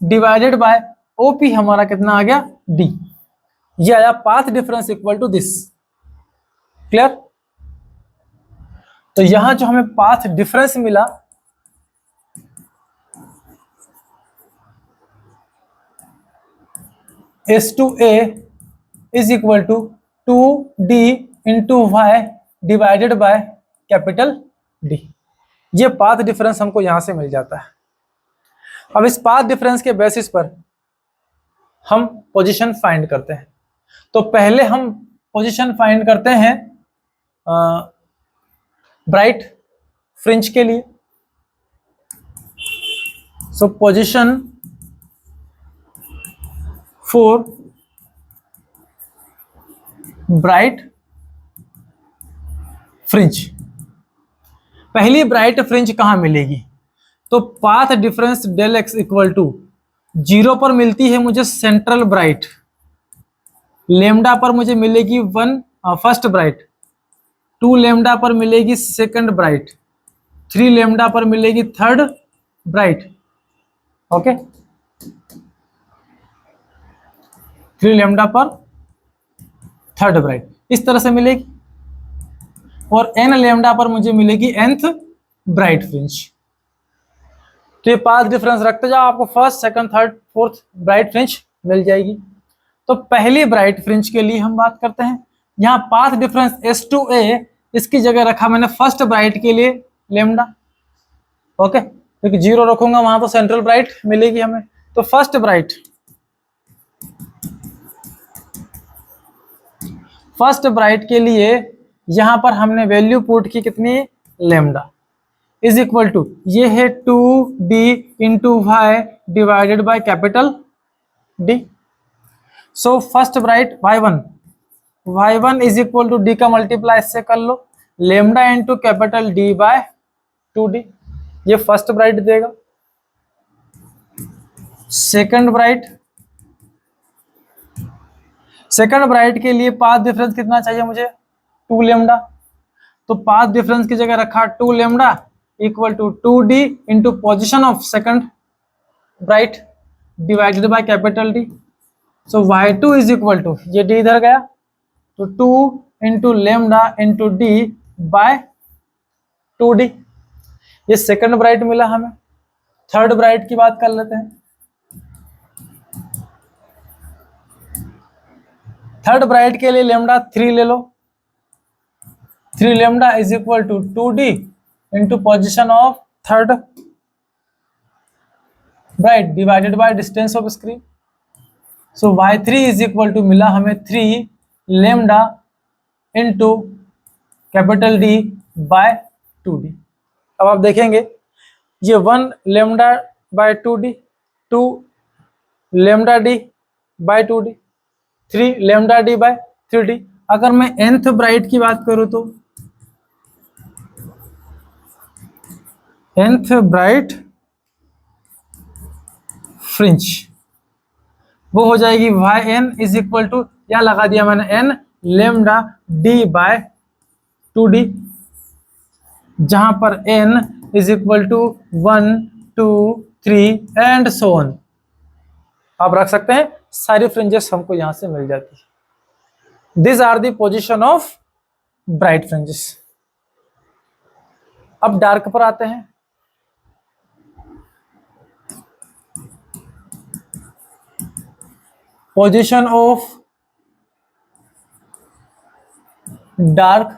Speaker 1: डिवाइडेड बाय OP हमारा कितना आ गया, D, ये आया path difference equal to this. Clear? तो यहां जो हमें पाथ डिफरेंस मिला, S2A is equal to 2D into Y divided by capital D, ये पाथ डिफरेंस हमको यहां से मिल जाता है। अब इस पाथ डिफरेंस के बेसिस पर हम पोजीशन फाइंड करते हैं। तो पहले हम पोजीशन फाइंड करते हैं ब्राइट फ्रिंज के लिए। So position for bright fringe, पहली ब्राइट फ्रिंज कहां मिलेगी? तो path difference del x equal to 0 पर मिलती है मुझे सेंट्रल ब्राइट, लेमडा पर मुझे मिलेगी 1 फर्स्ट ब्राइट, 2 लेमडा पर मिलेगी सेकंड ब्राइट, 3 लेमडा पर मिलेगी थर्ड ब्राइट। ओके, 3 लेमडा पर थर्ड ब्राइट इस तरह से मिलेगी, और n लेमडा पर मुझे मिलेगी nth ब्राइट फ्रिंज। तो ये पाथ डिफरेंस रखते जाओ, आपको first, second, third, fourth bright fringe मिल जाएगी। तो पहली ब्राइट फ्रिंज के लिए हम बात करते हैं। यहाँ पाथ डिफरेंस S2A, इसकी जगह रखा मैंने फर्स्ट ब्राइट के लिए लेमडा। ओके, क्योंकि 0 रखूंगा वहां तो सेंट्रल ब्राइट मिलेगी हमें। तो फर्स्ट ब्राइट के लिए यहां पर हमने वैल्यू पुट की कितनी, लेमडा इज इक्वल टू, ये है 2d into y divided by capital D। So first bright y1 is equal to d का मल्टीप्लाई इससे कर लो, lambda into capital D by 2d, ये फर्स्ट ब्राइट देगा। सेकंड ब्राइट के लिए पाथ डिफरेंस कितना चाहिए मुझे, 2 लेमडा। तो पाथ डिफरेंस की जगह रखा 2 lambda equal to 2d into position of second bright divided by capital D। So y2 is equal to, ये d इधर गया, तो 2 into lambda into d by 2d, ये सेकंड ब्राइट मिला हमें। थर्ड ब्राइट की बात कर लेते हैं। थर्ड ब्राइट के लिए लेमडा 3 ले लो, 3 lambda is equal to 2d into position of third bright divided by distance of screen. So y3 is equal to मिला हमें 3 lambda into capital D by 2d। अब आप देखेंगे ये 1 lambda by 2d, 2 lambda d by 2d, 3 lambda d by 3d। अगर मैं nth bright की बात करूं तो nth ब्राइट फ्रिंज वो हो जाएगी yn इज इक्वल टू, यहाँ लगा दिया मैंने n lambda d by 2d, जहां पर n is equal to 1 2 3 and so on. आप रख सकते हैं, सारी फ्रिंजेस हमको यहां से मिल जाती है। This are the position of bright fringes. अब डार्क पर आते हैं। Position of dark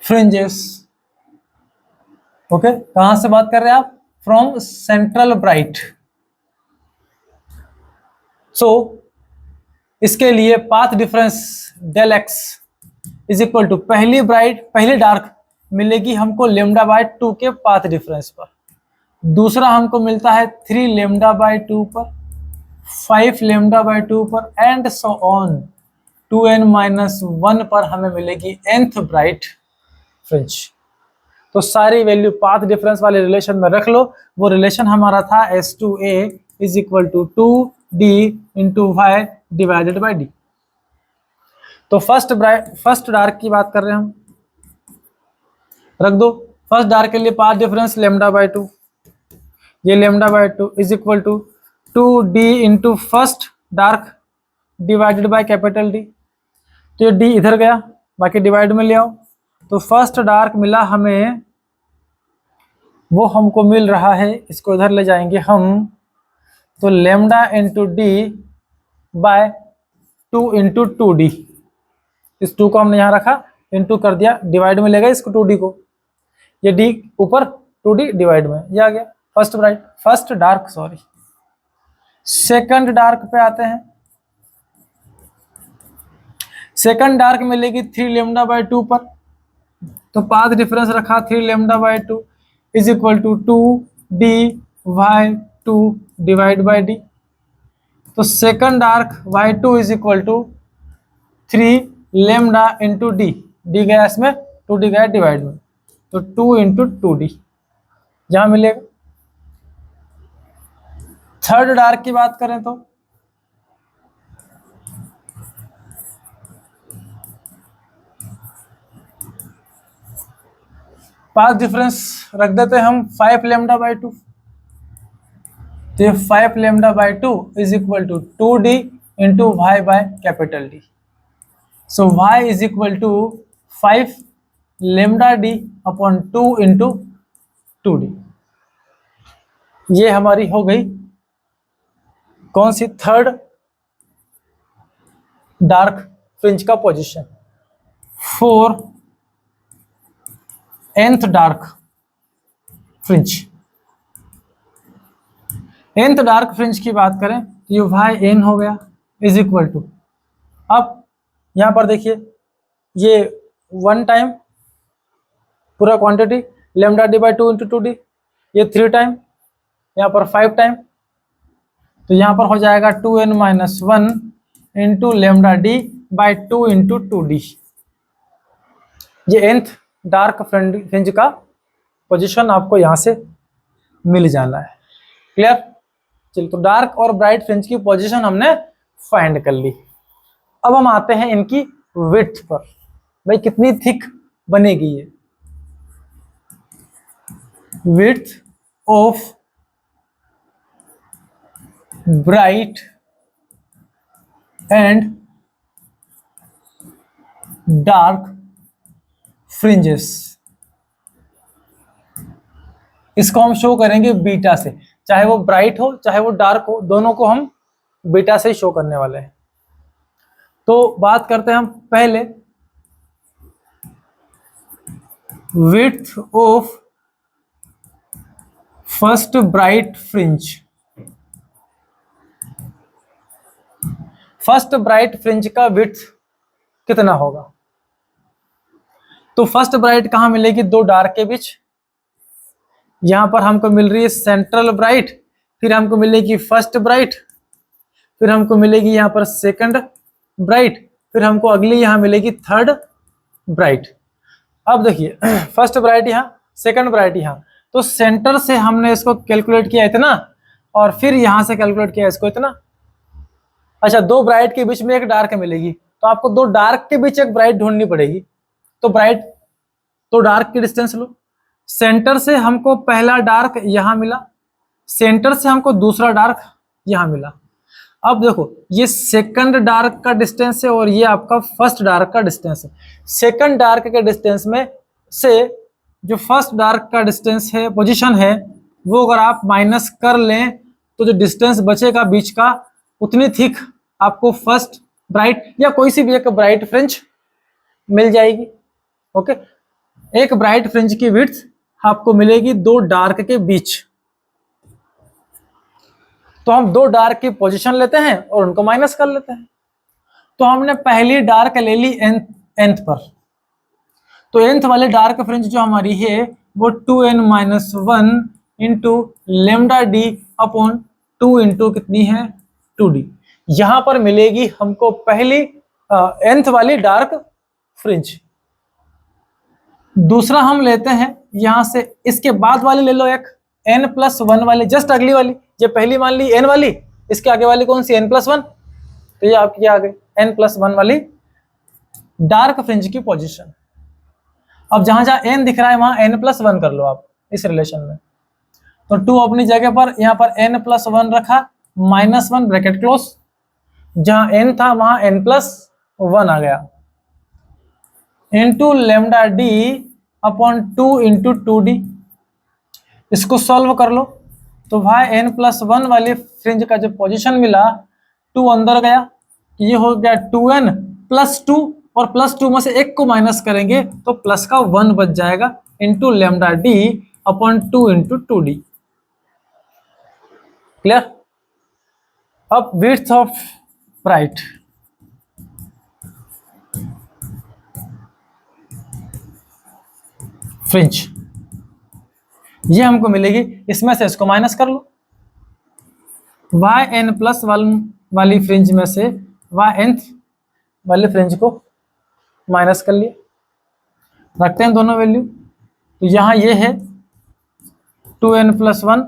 Speaker 1: fringes. Okay, कहां से बात कर रहे हैं आप, फ्रॉम सेंट्रल ब्राइट। सो इसके लिए path difference del x is equal to, पहली डार्क मिलेगी हमको लेमडा बाय 2 के पाथ डिफरेंस पर, दूसरा हमको मिलता है 3 लेमडा बाय 2 पर, 5 लेमडा बाय 2 पर एंड सो ऑन 2n-1 पर हमें मिलेगी nth ब्राइट फ्रिंज। तो सारी वैल्यू पाथ डिफरेंस वाले रिलेशन में रख लो। वो रिलेशन हमारा था S2A is equal to 2d into y divided by d। तो फर्स्ट डार्क की बात कर रहे हैं हम, रख दो। फर्स्ट डार्क के लिए पाथ डिफरेंस लेमडा बाय 2, ये lambda by 2 is equal to 2d into first dark divided by capital D। तो ये d इधर गया, बाकी डिवाइड में ले आओ। तो फर्स्ट डार्क मिला हमें, वो हमको मिल रहा है, इसको इधर ले जाएंगे हम, तो lambda into d by 2 into 2d। इस 2 को हमने यहाँ रखा, इंटू कर दिया, डिवाइड में ले गए इसको 2d को, ये d ऊपर 2d डिवाइड में, ये आ गया फर्स्ट डार्क। सेकंड डार्क पे आते हैं। सेकंड डार्क मिलेगी 3 लेमडा बाई 2 पर, तो पाथ डिफरेंस रखा 3 lambda by 2 is equal to 2d/2 divide by D. तो second dark y2 is equal to 3 lambda into D, D गया इसमें 2d गया डिवाइड में, तो 2 इंटू 2d यहां मिलेगा। थर्ड डार्क की बात करें तो पाथ डिफरेंस रख देते हैं हम 5 लेमडा बाई 2, तो ये 5 lambda by 2 is equal to 2d into y by capital D. So y is equal to 5 lambda D upon 2 into 2d। ये हमारी हो गई कौन सी, थर्ड डार्क फ्रिंज का position. For nth dark fringe, nth dark fringe की बात करें तो ये वाई एन हो गया इज इक्वल टू, अब यहां पर देखिए ये 1 टाइम पूरा quantity lambda D by 2 into 2d, ये 3 टाइम, यहाँ पर 5 टाइम, तो यहाँ पर हो जाएगा 2n minus 1 into lambda D by 2 into 2d। ये nth डार्क फ्रिंज का पोजीशन आपको यहाँ से मिल जाना है। क्लियर? चलिए, तो डार्क और ब्राइट फ्रिंज की पोजीशन हमने फाइंड कर ली। अब हम आते हैं इनकी विड्थ पर, भाई कितनी थिक बनेगी ये। Width of bright and dark fringes, इसको हम शो करेंगे बीटा से, चाहे वो ब्राइट हो चाहे वो डार्क हो, दोनों को हम बीटा से ही शो करने वाले हैं। तो बात करते हैं हम पहले width of first bright fringe. First bright fringe का विड्थ कितना होगा? तो फर्स्ट ब्राइट कहां मिलेगी? दो डार्क के बीच। यहां पर हमको मिल रही है सेंट्रल ब्राइट, फिर हमको मिलेगी फर्स्ट ब्राइट, फिर हमको मिलेगी यहां पर सेकंड ब्राइट, फिर हमको अगली यहां मिलेगी थर्ड ब्राइट। अब देखिए फर्स्ट ब्राइट यहां, सेकंड ब्राइट यहां, तो सेंटर से हमने इसको कैलकुलेट किया इतना और फिर यहां से कैलकुलेट किया इसको इतना। अच्छा, दो ब्राइट के बीच में एक डार्क मिलेगी, तो आपको दो डार्क के बीच एक ब्राइट ढूंढनी पड़ेगी। तो ब्राइट तो डार्क की डिस्टेंस लो, सेंटर से हमको पहला डार्क यहां मिला, सेंटर से हमको दूसरा डार्क यहां मिला। अब देखो ये सेकंड डार्क का डिस्टेंस है और ये आपका फर्स्ट डार्क का डिस्टेंस है। सेकंड डार्क के डिस्टेंस में से जो फर्स्ट डार्क का डिस्टेंस है, पोजीशन है, वो अगर आप माइनस कर लें तो जो डिस्टेंस बचेगा बीच का, उतनी थिक आपको फर्स्ट ब्राइट या कोई सी भी एक ब्राइट फ्रिंज मिल जाएगी। ओके, एक ब्राइट फ्रिंज की विड्थ आपको मिलेगी दो डार्क के बीच। तो हम दो डार्क की पोजीशन लेते हैं और उनको माइनस कर लेते हैं। तो हमने पहली डार्क ले ली nth पर, तो nth वाले डार्क फ्रिंज जो हमारी है वो 2n minus 1 into lambda D upon 2 into कितनी है 2d। यहां पर मिलेगी हमको पहली nth वाली डार्क फ्रिंज। दूसरा हम लेते हैं यहां से, इसके बाद वाली ले लो एक n+1 वाली, जस्ट अगली वाली, ये पहली मान ली n वाली, इसके आगे वाली कौन सी n+1, तो ये आपकी आ गई n+1 वाली डार्क फ्रिंज की पोजीशन। अब जहां जहां n दिख रहा है वहां n+1 कर लो आप इस रिलेशन में। तो 2 अपनी जगह पर, यहां पर n+1 रखा, -1 ब्रैकेट क्लोज, जहां n था वहां n+1 आ गया, into lambda D upon 2 into 2d। इसको सॉल्व कर लो तो भाई n+1 वाली फ्रिंज का जो पोजीशन मिला, 2 अंदर गया, ये हो गया 2n + 2 और +2 में से एक को माइनस करेंगे तो प्लस का 1 बच जाएगा, into lambda D upon 2 into 2d। Clear? अब विड्थ ऑफ ब्राइट, फ्रिंज, ये हमको मिलेगी। इसमें से इसको माइनस कर लो, वाई एन प्लस वाली फ्रिंज में से वाई एन वाली फ्रिंज को माइनस कर लिया, रखते हैं दोनों वैल्यू। तो यहाँ ये है 2n+1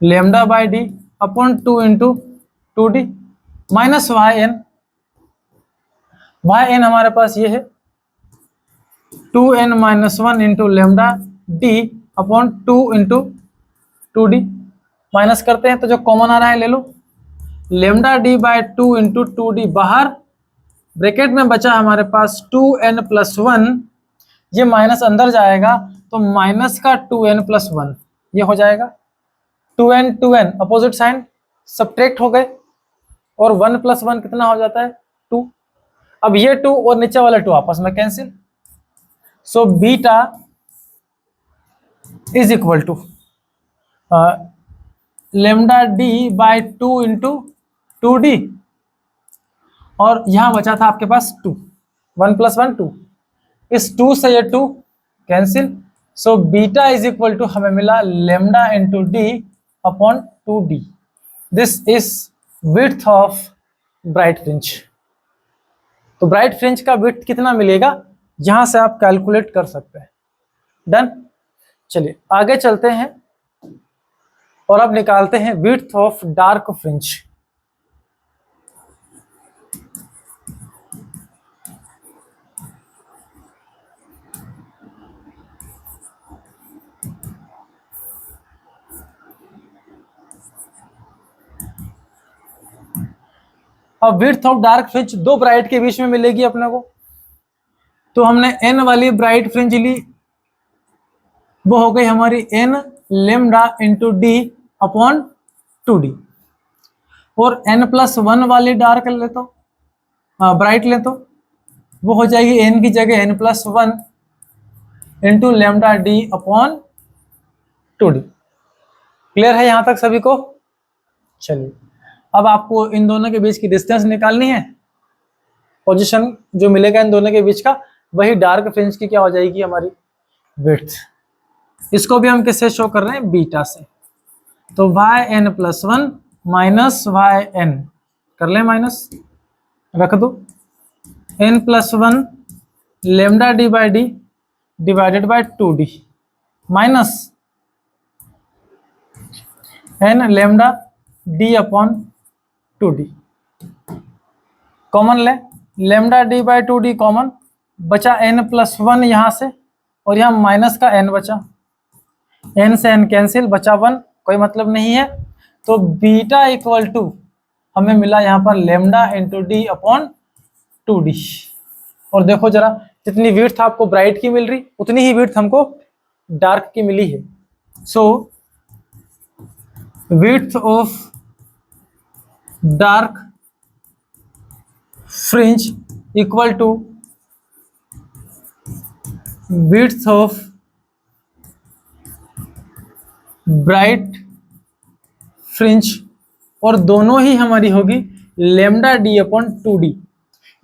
Speaker 1: lambda by D upon 2 into 2d minus y n हमारे पास ये है 2n-1 into lambda D upon 2 into 2d। Minus करते हैं तो जो कॉमन आ रहा है ले लो, lambda D by 2 into 2d बाहर, ब्रैकेट में बचा हमारे पास 2n+1, ये माइनस अंदर जाएगा तो माइनस का 2n+1 ये हो जाएगा। 2n अपोजिट साइन सब्ट्रैक्ट हो गए और 1+1 कितना हो जाता है 2। अब ये 2 और नीचे वाले 2 आपस में cancel, so beta is equal to lambda D by 2 into 2d, और यहां बचा था आपके पास 2, 1+1 2, इस 2 से ये 2 cancel, so beta is equal to हमें मिला lambda into D upon 2d। This is width of bright fringe. तो ब्राइट फ्रिंज का विड्थ कितना मिलेगा यहां से आप कैलकुलेट कर सकते हैं। डन। चलिए आगे चलते हैं और अब निकालते हैं विड्थ ऑफ डार्क फ्रिंज। अब विड्थ ऑफ डार्क फ्रिंज दो ब्राइट के बीच में मिलेगी अपने को, तो हमने n वाली ब्राइट फ्रिंज ली, वो हो गई हमारी n lambda into D upon 2d, और n+1 वाली डार्क ले तो ब्राइट ले तो वो हो जाएगी n की जगह n+1 into lambda D upon 2d। Clear है यहां तक सभी को? चलिए अब आपको इन दोनों के बीच की डिस्टेंस निकालनी है, पोजीशन जो मिलेगा इन दोनों के बीच का वही डार्क फ्रिंज की क्या हो जाएगी हमारी विड्थ। इसको भी हम किससे शो कर रहे हैं बीटा से, तो yn+1 माइनस yn कर ले माइनस, रख दो n+1 lambda D by D divided by 2d minus n lambda D upon 2d। Common ले, lambda D by 2d common, बचा n+1 यहां से और यहां माइनस का n बचा, n से n कैंसिल, बचा 1, कोई मतलब नहीं है। तो बीटा इक्वल टू हमें मिला यहां पर lambda into D upon 2d। और देखो जरा जितनी विड्थ आपको ब्राइट की मिल रही उतनी ही विड्थ हमको डार्क की मिली है। So width of dark fringe equal to width of bright fringe, और दोनों ही हमारी होगी लेमडा डी अपॉन 2d।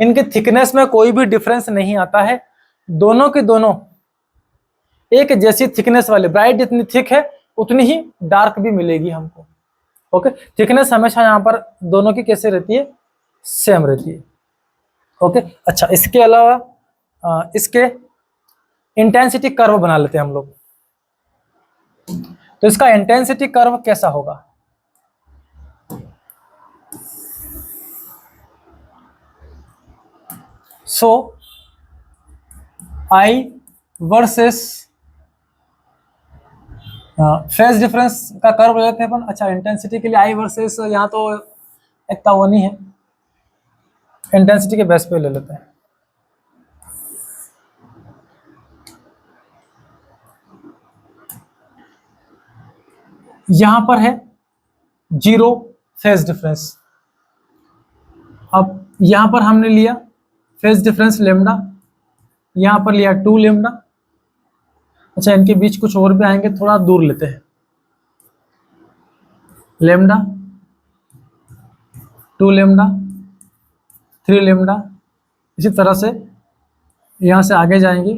Speaker 1: इनके थिकनेस में कोई भी डिफरेंस नहीं आता है, दोनों के दोनों एक जैसी थिकनेस वाले, ब्राइट जितनी थिक है उतनी ही डार्क भी मिलेगी हमको। ओके, थिकनेस हमेशा यहाँ पर दोनों की कैसे रहती है, सेम रहती है। ओके, अच्छा इसके अलावा इसके इंटेंसिटी कर्व बना लेते हैं हम लोग। तो इसका इंटेंसिटी कर्व कैसा होगा, सो आई वर्सेस फेज डिफरेंस का कर्व लेते हैं अपन। अच्छा इंटेंसिटी के लिए आई वर्सेस, यहाँ तो इतना वो नहीं है, इंटेंसिटी के बेस पे ले लेते हैं। यहां पर है 0 फेज डिफरेंस, अब यहां पर हमने लिया फेज डिफरेंस लेमडा, यहां पर लिया 2 लेमडा। अच्छा इनके बीच कुछ और भी आएंगे, थोड़ा दूर लेते हैं, लेमडा 2 लेमडा 3 लेमडा, इसी तरह से यहां से आगे जाएंगे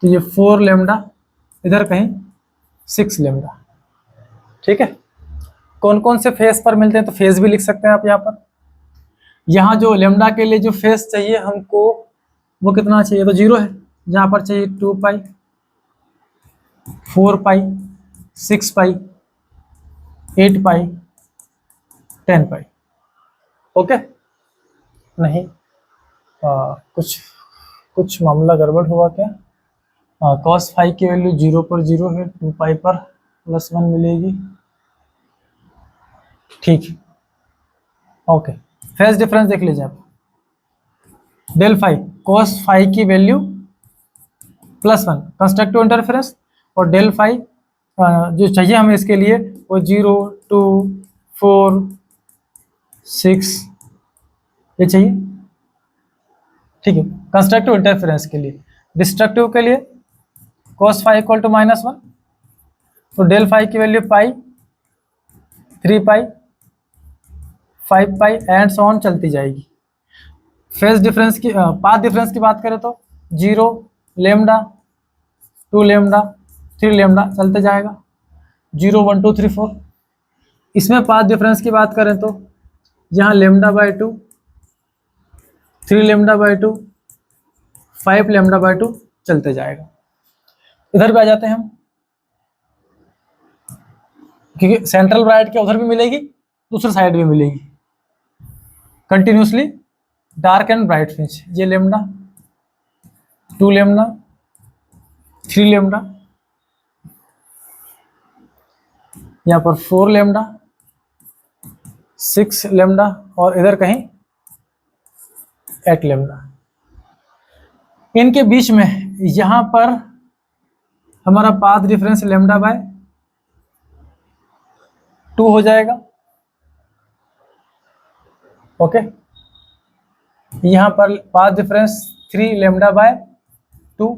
Speaker 1: तो ये 4 लेमडा, इधर कहीं 6 लेमडा। ठीक है, कौन कौन से फेस पर मिलते हैं तो फेस भी लिख सकते हैं आप यहाँ पर। यहाँ जो लेमडा के लिए जो फेस चाहिए हमको वो कितना चाहिए, तो 0 है। यहाँ पर चाहिए 2 पाई, 4 पाई, 6 पाई, 8 पाई, 10 पाई। ओके, नहीं कुछ मामला गड़बड़ हुआ क्या? cos फाई की वैल्यू 0 पर 0 है, 2 पाई पर +1 मिलेगी। ठीक है, ओके। फेज डिफरेंस देख लीजिए आप, डेल फाई cos फाई की वैल्यू +1 कंस्ट्रक्टिव इंटरफेरेंस, और डेल फाई जो चाहिए हमें इसके लिए वो 0, 2, 4, 6 ये चाहिए। ठीक है, कंस्ट्रक्टिव इंटरफेरेंस के लिए। डिस्ट्रक्टिव के लिए cos फाई इक्वल टू -1, तो डेल फाई की value pi, 3 pi, 5 pi and so on चलती जाएगी। फेज डिफरेंस की पाथ डिफरेंस की बात करें तो 0 लेमडा, 2 लेमडा, 3 लेमडा चलते जाएगा, 0, 1, 2, 3, 4। इसमें पाथ डिफरेंस की बात करें तो यहाँ λ/2, 3 λ/2, 5 λ/2 चलते जाएगा। इधर भी आ जाते हैं हम, क्योंकि सेंट्रल ब्राइट के उधर भी मिलेगी, दूसरी साइड भी मिलेगी continuously dark and bright fringe. ये लेमडा, 2 लेमडा, 3 लेमडा, यहाँ पर 4 लेमडा, 6 लेमडा, और इधर कहीं 8 लेमडा। इनके बीच में यहाँ पर हमारा पाथ डिफरेंस λ/2 हो जाएगा। ओके, यहाँ पर पाथ डिफरेंस 3 λ/2,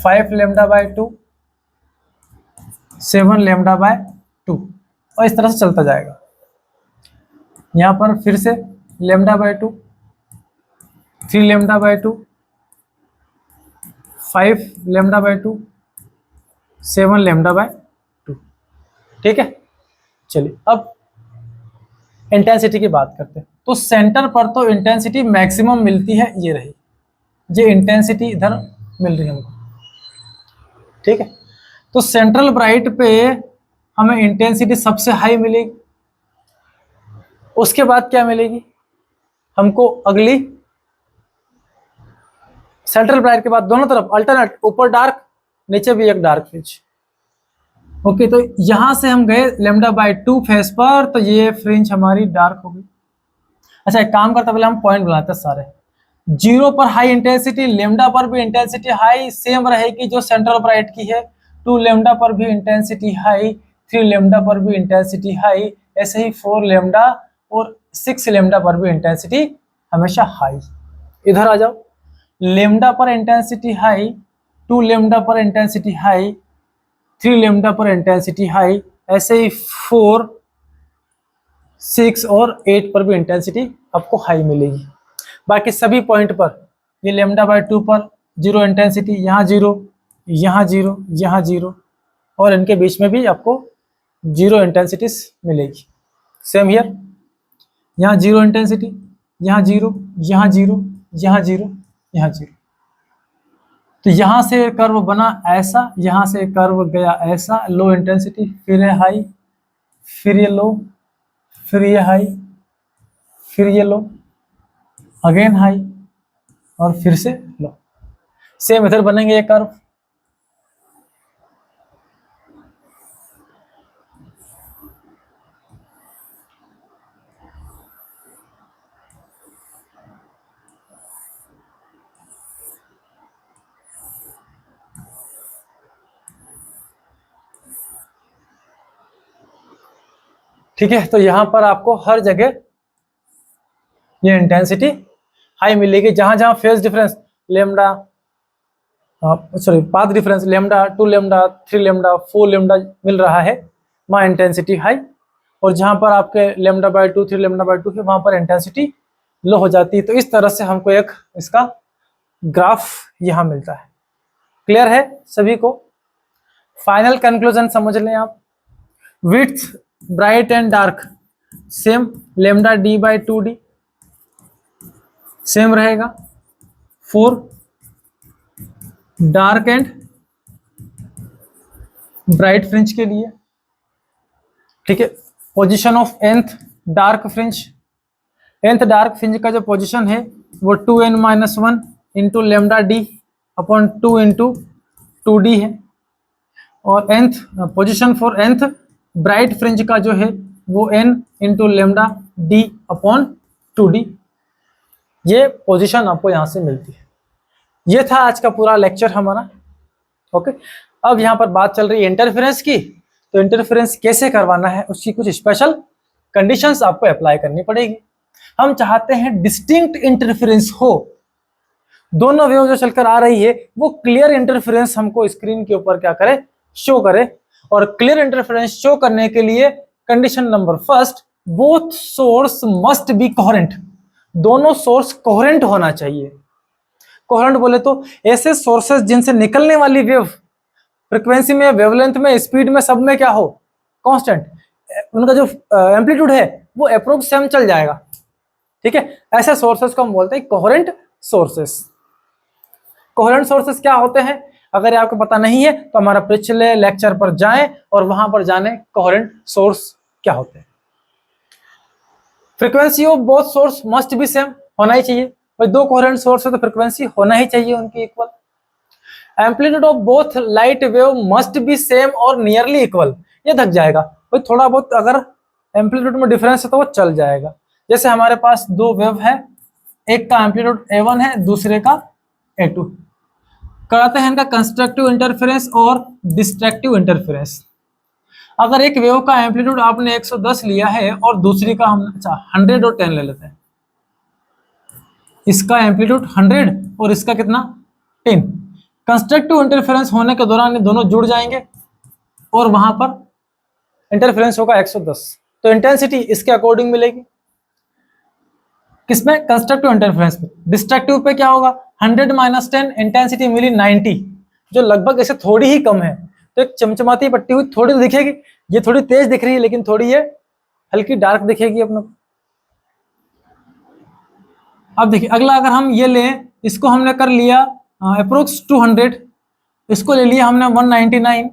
Speaker 1: 5 λ/2, 7 λ/2, और इस तरह से चलता जाएगा। यहाँ पर फिर से λ/2, 3 λ/2, 5 λ/2, 7 λ/2। ठीक है, चलिए अब इंटेंसिटी की बात करते हैं। तो सेंटर पर तो इंटेंसिटी मैक्सिमम मिलती है, ये रही, ये इंटेंसिटी इधर मिल रही है हमको। ठीक है, तो सेंट्रल ब्राइट पे हमें इंटेंसिटी सबसे हाई मिलेगी। उसके बाद क्या मिलेगी हमको, अगली सेंट्रल ब्राइट के बाद दोनों तरफ अल्टरनेट, ऊपर डार्क, नीचे भी एक डार्क फ्रिंज। ओके, तो यहां से हम गए λ/2 फेस पर, तो ये फ्रिंज हमारी डार्क हो गई। अच्छा, एक काम करते पहले हम पॉइंट बनाते हैं सारे। 0 पर हाई इंटेंसिटी, लेमडा पर भी इंटेंसिटी हाई सेम रहेगी जो सेंट्रल ब्राइट की है, 2 लेमडा पर भी इंटेंसिटी हाई, 3 लेमडा पर भी इंटेंसिटी हाई, ऐसे ही 4 लेमडा और 6 लेमडा पर भी इंटेंसिटी हमेशा हाई। इधर आ जाओ, लेमडा पर इंटेंसिटी हाई, 2 लेमडा पर इंटेंसिटी हाई, 3 लेमडा पर इंटेंसिटी हाई, ऐसे ही 4, 6 और 8 पर भी इंटेंसिटी आपको हाई मिलेगी। बाकी सभी पॉइंट पर ये λ/2 पर 0 इंटेंसिटी, यहाँ 0, यहाँ 0, यहाँ 0, और इनके बीच में भी आपको 0 इंटेंसिटी मिलेगी। सेम हियर, यहाँ 0 इंटेंसिटी, यहाँ 0, यहाँ 0, यहाँ 0, यहाँ 0। तो यहाँ से कर्व बना ऐसा, यहाँ से कर्व गया ऐसा, लो इंटेंसिटी, फिर है हाई, फिर ये लो, फिर ये हाई, फिर ये लो, अगेन हाई, और फिर से लो। सेम इधर बनेंगे ये कर्व। ठीक है, तो यहां पर आपको हर जगह ये इंटेंसिटी हाई मिलेगी। जहां जहां phase difference lambda, sorry path difference λ/2 lambda, 3 lambda, 4 lambda मिल रहा है, वहाँ इंटेंसिटी हाई, और जहां पर आपके λ/2, 3 λ/2 है, वहां पर इंटेंसिटी लो हो जाती है। तो इस तरह से हमको एक इसका ग्राफ यहाँ मिलता है। क्लियर है सभी को? फाइनल कंक्लूजन समझ लें आप। Width bright and dark same, lambda D by 2d same रहेगा for dark and bright fringe के लिए। ठीक है, position of nth dark fringe, nth dark fringe का जो पोजीशन है वो 2n-1 into lambda D upon 2 into 2d है, और nth position for nth bright fringe का जो है वो n into lambda D upon 2d। ये पोजीशन आपको यहां से मिलती है। ये था आज का पूरा लेक्चर हमारा। ओके, अब यहाँ पर बात चल रही है इंटरफेरेंस की। तो इंटरफेरेंस कैसे करवाना है, उसकी कुछ स्पेशल कंडीशंस आपको अप्लाई करनी पड़ेगी। हम चाहते हैं डिस्टिंक्ट इंटरफेरेंस हो, दोनों वेव जो चलकर आ रही है वो क्लियर इंटरफेरेंस हमको स्क्रीन के ऊपर क्या करे, शो करे। और क्लियर इंटरफेरेंस शो करने के लिए condition number first, both source must be coherent, दोनों सोर्स कोहेरेंट होना चाहिए। कोहेरेंट बोले तो ऐसे सोर्सेस जिनसे निकलने वाली वेव फ्रीक्वेंसी में, वेवलेंथ में, स्पीड में, सब में क्या हो, कांस्टेंट, उनका जो एम्पलीट्यूड है वो अप्रोक्स सेम चल जाएगा। ठीक है, ऐसे सोर्सेस को हम बोलते हैं कोहेरेंट सोर्सेस। कोहेरेंट सोर्सेस क्या होते हैं, अगर आपको पता नहीं है तो हमारा पिछले लेक्चर पर जाएं और वहां पर जाने कोहेरेंट सोर्स क्या होते हैं। Frequency of both source must be same, होना ही चाहिए भाई, दो कोहेरेंट सोर्स है तो फ्रीक्वेंसी होना ही चाहिए उनकी equal. Amplitude of both light wave must be same और नियरली इक्वल, ये धक जाएगा भाई, थोड़ा बहुत अगर एम्पलीट्यूड में डिफरेंस है तो वो चल जाएगा। जैसे हमारे पास दो वेव है, एक का एम्पलीट्यूड A1 है, दूसरे का A2, कराते हैं इनका कंस्ट्रक्टिव इंटरफेरेंस और डिस्ट्रक्टिव इंटरफेरेंस। अगर एक वेव का एम्पलीट्यूड आपने 110 लिया है और दूसरी का हम 100 और 10 ले लेते हैं, इसका एम्पलीट्यूड 100 और इसका कितना 10, कंस्ट्रक्टिव इंटरफेरेंस होने के दौरान ये दोनों जुड़ जाएंगे और वहां पर इंटरफेरेंस होगा 110, तो इंटेंसिटी इसके अकॉर्डिंग मिलेगी। किसमें, कंस्ट्रक्टिव इंटरफेरेंस में। डिस्ट्रक्टिव पे क्या होगा, 100 - 10, इंटेंसिटी मिली 90, जो लगभग ऐसे थोड़ी ही कम है, तो एक चमचमाती पट्टी हुई थोड़ी तो दिखेगी, ये थोड़ी तेज दिख रही है लेकिन थोड़ी ये हल्की डार्क दिखेगी अपने को। अब देखिए अगला, अगर हम ये लें, इसको हमने कर लिया अप्रोक्स 200, इसको ले लिया हमने 199,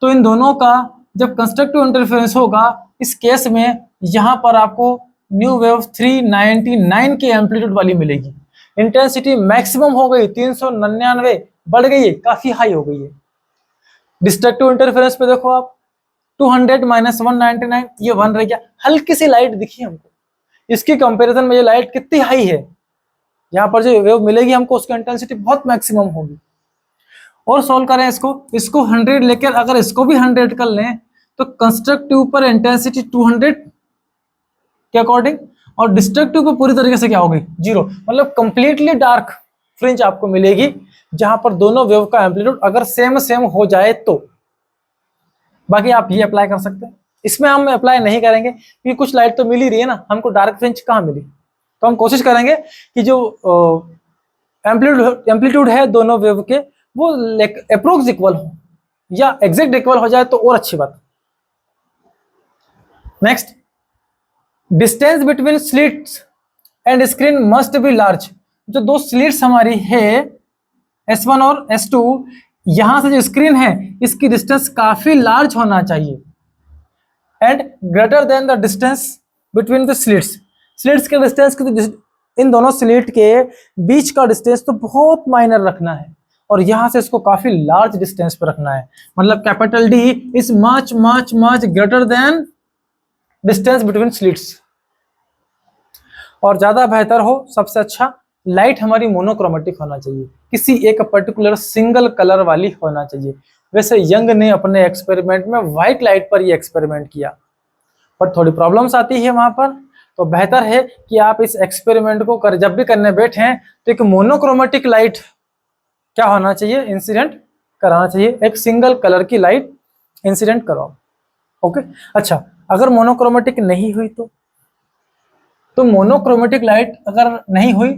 Speaker 1: तो इन दोनों का जब कंस्ट्रक्टिव इंटरफेरेंस होगा, इस केस में यहाँ पर आपको न्यू वेव 399 की एम्पलीट्यूड वाली मिलेगी। इंटेंसिटी मैक्सिमम हो गई 399, बढ़ गई है, काफी हाई हो गई है। डिस्ट्रक्टिव इंटरफेरेंस पे देखो आप, 200 - 199, ये 1 रह गया, हल्की सी लाइट दिखी हमको, इसकी कंपैरिजन में ये लाइट कितनी हाई है, यहाँ पर जो वेव मिलेगी हमको उसकी इंटेंसिटी बहुत मैक्सिमम होगी। और सोल्व करें इसको 100 लेकर अगर इसको भी 100 कर लें तो कंस्ट्रक्टिव पर इंटेंसिटी 200 के अकॉर्डिंग, और डिस्ट्रक्टिव पर पूरी तरीके से क्या होगी, 0, मतलब कंप्लीटली डार्क फ्रिंज आपको मिलेगी जहां पर दोनों वेव का एम्पलीट्यूड अगर सेम हो जाए तो। बाकी आप ये अप्लाई कर सकते हैं, इसमें हम अप्लाई नहीं करेंगे क्योंकि कुछ लाइट तो मिल ही रही है ना, हमको डार्क फ्रिंज कहाँ मिली, तो हम कोशिश करेंगे कि जो एम्पलीट्यूड है दोनों वेव के वो अप्रोक्स इक्वल हो या एग्जैक्ट इक्वल हो जाए तो और अच्छी बात। Next, distance between slits and screen must be large. जो दो स्लिट्स हमारी है S1 और S2, यहां से जो स्क्रीन है इसकी डिस्टेंस काफी लार्ज होना चाहिए, and greater than the distance between the slits. Slits के डिस्टेंस की, इन दोनों स्लिट के बीच का डिस्टेंस तो बहुत माइनर रखना है और यहां से इसको काफी लार्ज डिस्टेंस पर रखना है, मतलब capital D is much greater than distance between slits. और ज्यादा बेहतर हो, सबसे अच्छा, लाइट हमारी मोनोक्रोमेटिक होना चाहिए, किसी एक पर्टिकुलर सिंगल कलर वाली होना चाहिए। वैसे यंग ने अपने एक्सपेरिमेंट में व्हाइट लाइट पर ये एक्सपेरिमेंट किया, पर थोड़ी प्रॉब्लम्स आती है वहां पर, तो बेहतर है कि आप इस एक्सपेरिमेंट को जब भी करने बैठे तो एक मोनोक्रोमेटिक लाइट क्या होना चाहिए, इंसिडेंट कराना चाहिए, एक सिंगल कलर की लाइट इंसिडेंट कराओ। ओके, अच्छा, अगर मोनोक्रोमेटिक नहीं हुई तो मोनोक्रोमेटिक लाइट अगर नहीं हुई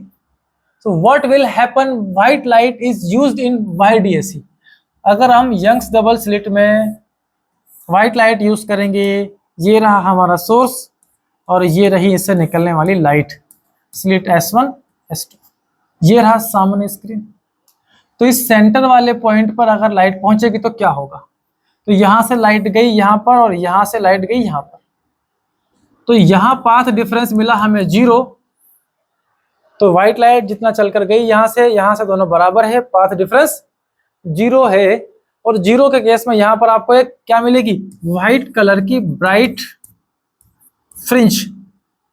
Speaker 1: तो what will happen, white light is used in YDAC। अगर हम यंग्स डबल स्लिट में व्हाइट लाइट यूज करेंगे, ये रहा हमारा सोर्स और ये रही इससे निकलने वाली लाइट, स्लिट S1 S2, ये रहा सामने स्क्रीन। तो इस सेंटर वाले पॉइंट पर अगर लाइट पहुंचेगी तो क्या होगा, तो यहां से लाइट गई यहां पर और यहां से लाइट गई यहां पर, तो यहां पाथ डिफरेंस मिला हमें 0। तो व्हाइट लाइट जितना चलकर गई यहां से दोनों बराबर है, पाथ डिफरेंस 0 है। और 0 के केस में यहां पर आपको एक क्या मिलेगी, व्हाइट कलर की ब्राइट फ्रिंज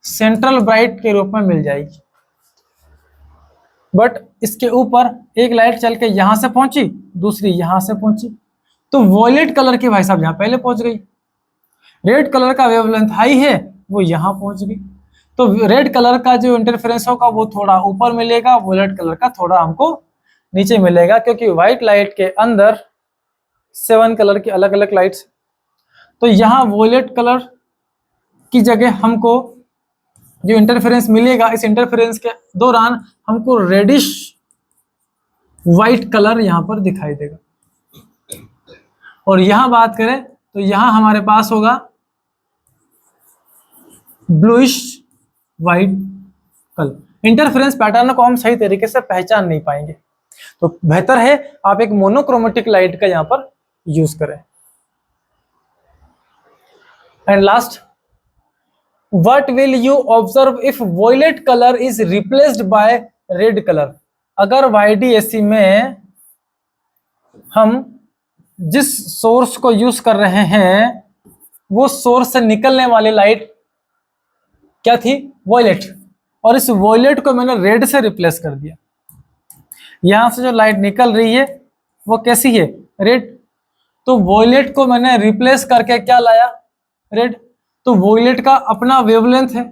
Speaker 1: सेंट्रल ब्राइट के रूप में मिल जाएगी। बट इसके ऊपर एक लाइट चल के यहां से पहुंची, दूसरी यहां से पहुंची, तो वॉयलेट कलर की भाई साहब यहां पहले पहुंच गई। रेड कलर का वेवलेंथ हाई है, वो यहां पहुंच गई। तो रेड कलर का जो इंटरफेरेंस होगा वो थोड़ा ऊपर मिलेगा, वॉयलेट कलर का थोड़ा हमको नीचे मिलेगा, क्योंकि व्हाइट लाइट के अंदर 7 कलर की अलग अलग लाइट्स। तो यहाँ वॉयलेट कलर की जगह हमको जो इंटरफेरेंस मिलेगा, इस इंटरफेरेंस के दौरान हमको रेडिश व्हाइट कलर यहाँ पर दिखाई देगा। और यहाँ बात करें तो यहाँ हमारे पास होगा bluish white colour. Interference pattern को हम सही तरीके से पहचान नहीं पाएंगे, तो बेहतर है आप एक मोनोक्रोमेटिक लाइट का यहाँ पर यूज करें। And last, what will you observe if violet colour is replaced by red colour. अगर YDAC में हम जिस सोर्स को यूज कर रहे हैं वो सोर्स से निकलने वाली लाइट क्या थी, वॉयलेट, और इस वॉयलेट को मैंने रेड से रिप्लेस कर दिया। यहां से जो लाइट निकल रही है वो कैसी है, रेड। तो वॉयलेट को मैंने रिप्लेस करके क्या लाया, रेड। तो वॉयलेट का अपना वेवलेंथ है,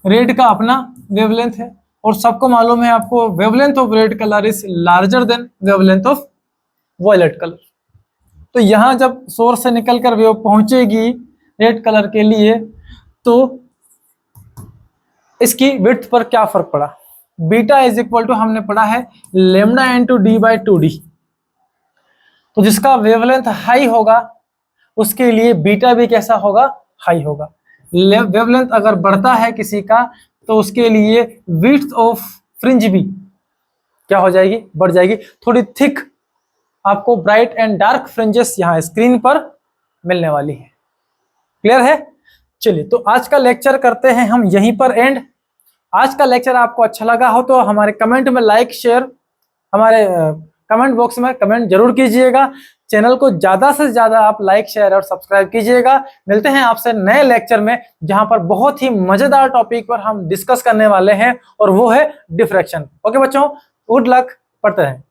Speaker 1: रेड का अपना वेवलेंथ है, और सबको मालूम है आपको wavelength of red colour is larger than wavelength of violet colour. तो यहां जब सोर्स से निकलकर वेव पहुंचेगी रेड कलर के लिए, तो इसकी विड्थ पर क्या फर्क पड़ा, बीटा इज इक्वल टू हमने पढ़ा है लेमडा इनटू d/2d। तो जिसका वेवलेंथ हाई होगा उसके लिए बीटा भी कैसा होगा, हाई होगा। वेवलेंथ अगर बढ़ता है किसी का तो उसके लिए विड्थ ऑफ फ्रिंज भी क्या हो जाएगी, बढ़ जाएगी। थोड़ी थिक आपको ब्राइट एंड डार्क फ्रिंजेस यहाँ स्क्रीन पर मिलने वाली है। क्लियर है। चलिए, तो आज का लेक्चर करते हैं हम यहीं पर एंड। आज का लेक्चर आपको अच्छा लगा हो तो हमारे कमेंट में लाइक शेयर, हमारे कमेंट बॉक्स में कमेंट जरूर कीजिएगा। चैनल को ज्यादा से ज्यादा आप लाइक शेयर और सब्सक्राइब कीजिएगा। मिलते हैं आपसे नए लेक्चर में जहां पर बहुत ही मजेदार टॉपिक पर हम डिस्कस करने वाले हैं और वो है डिफ्रैक्शन। ओके बच्चों, गुड लक, पढ़ते हैं।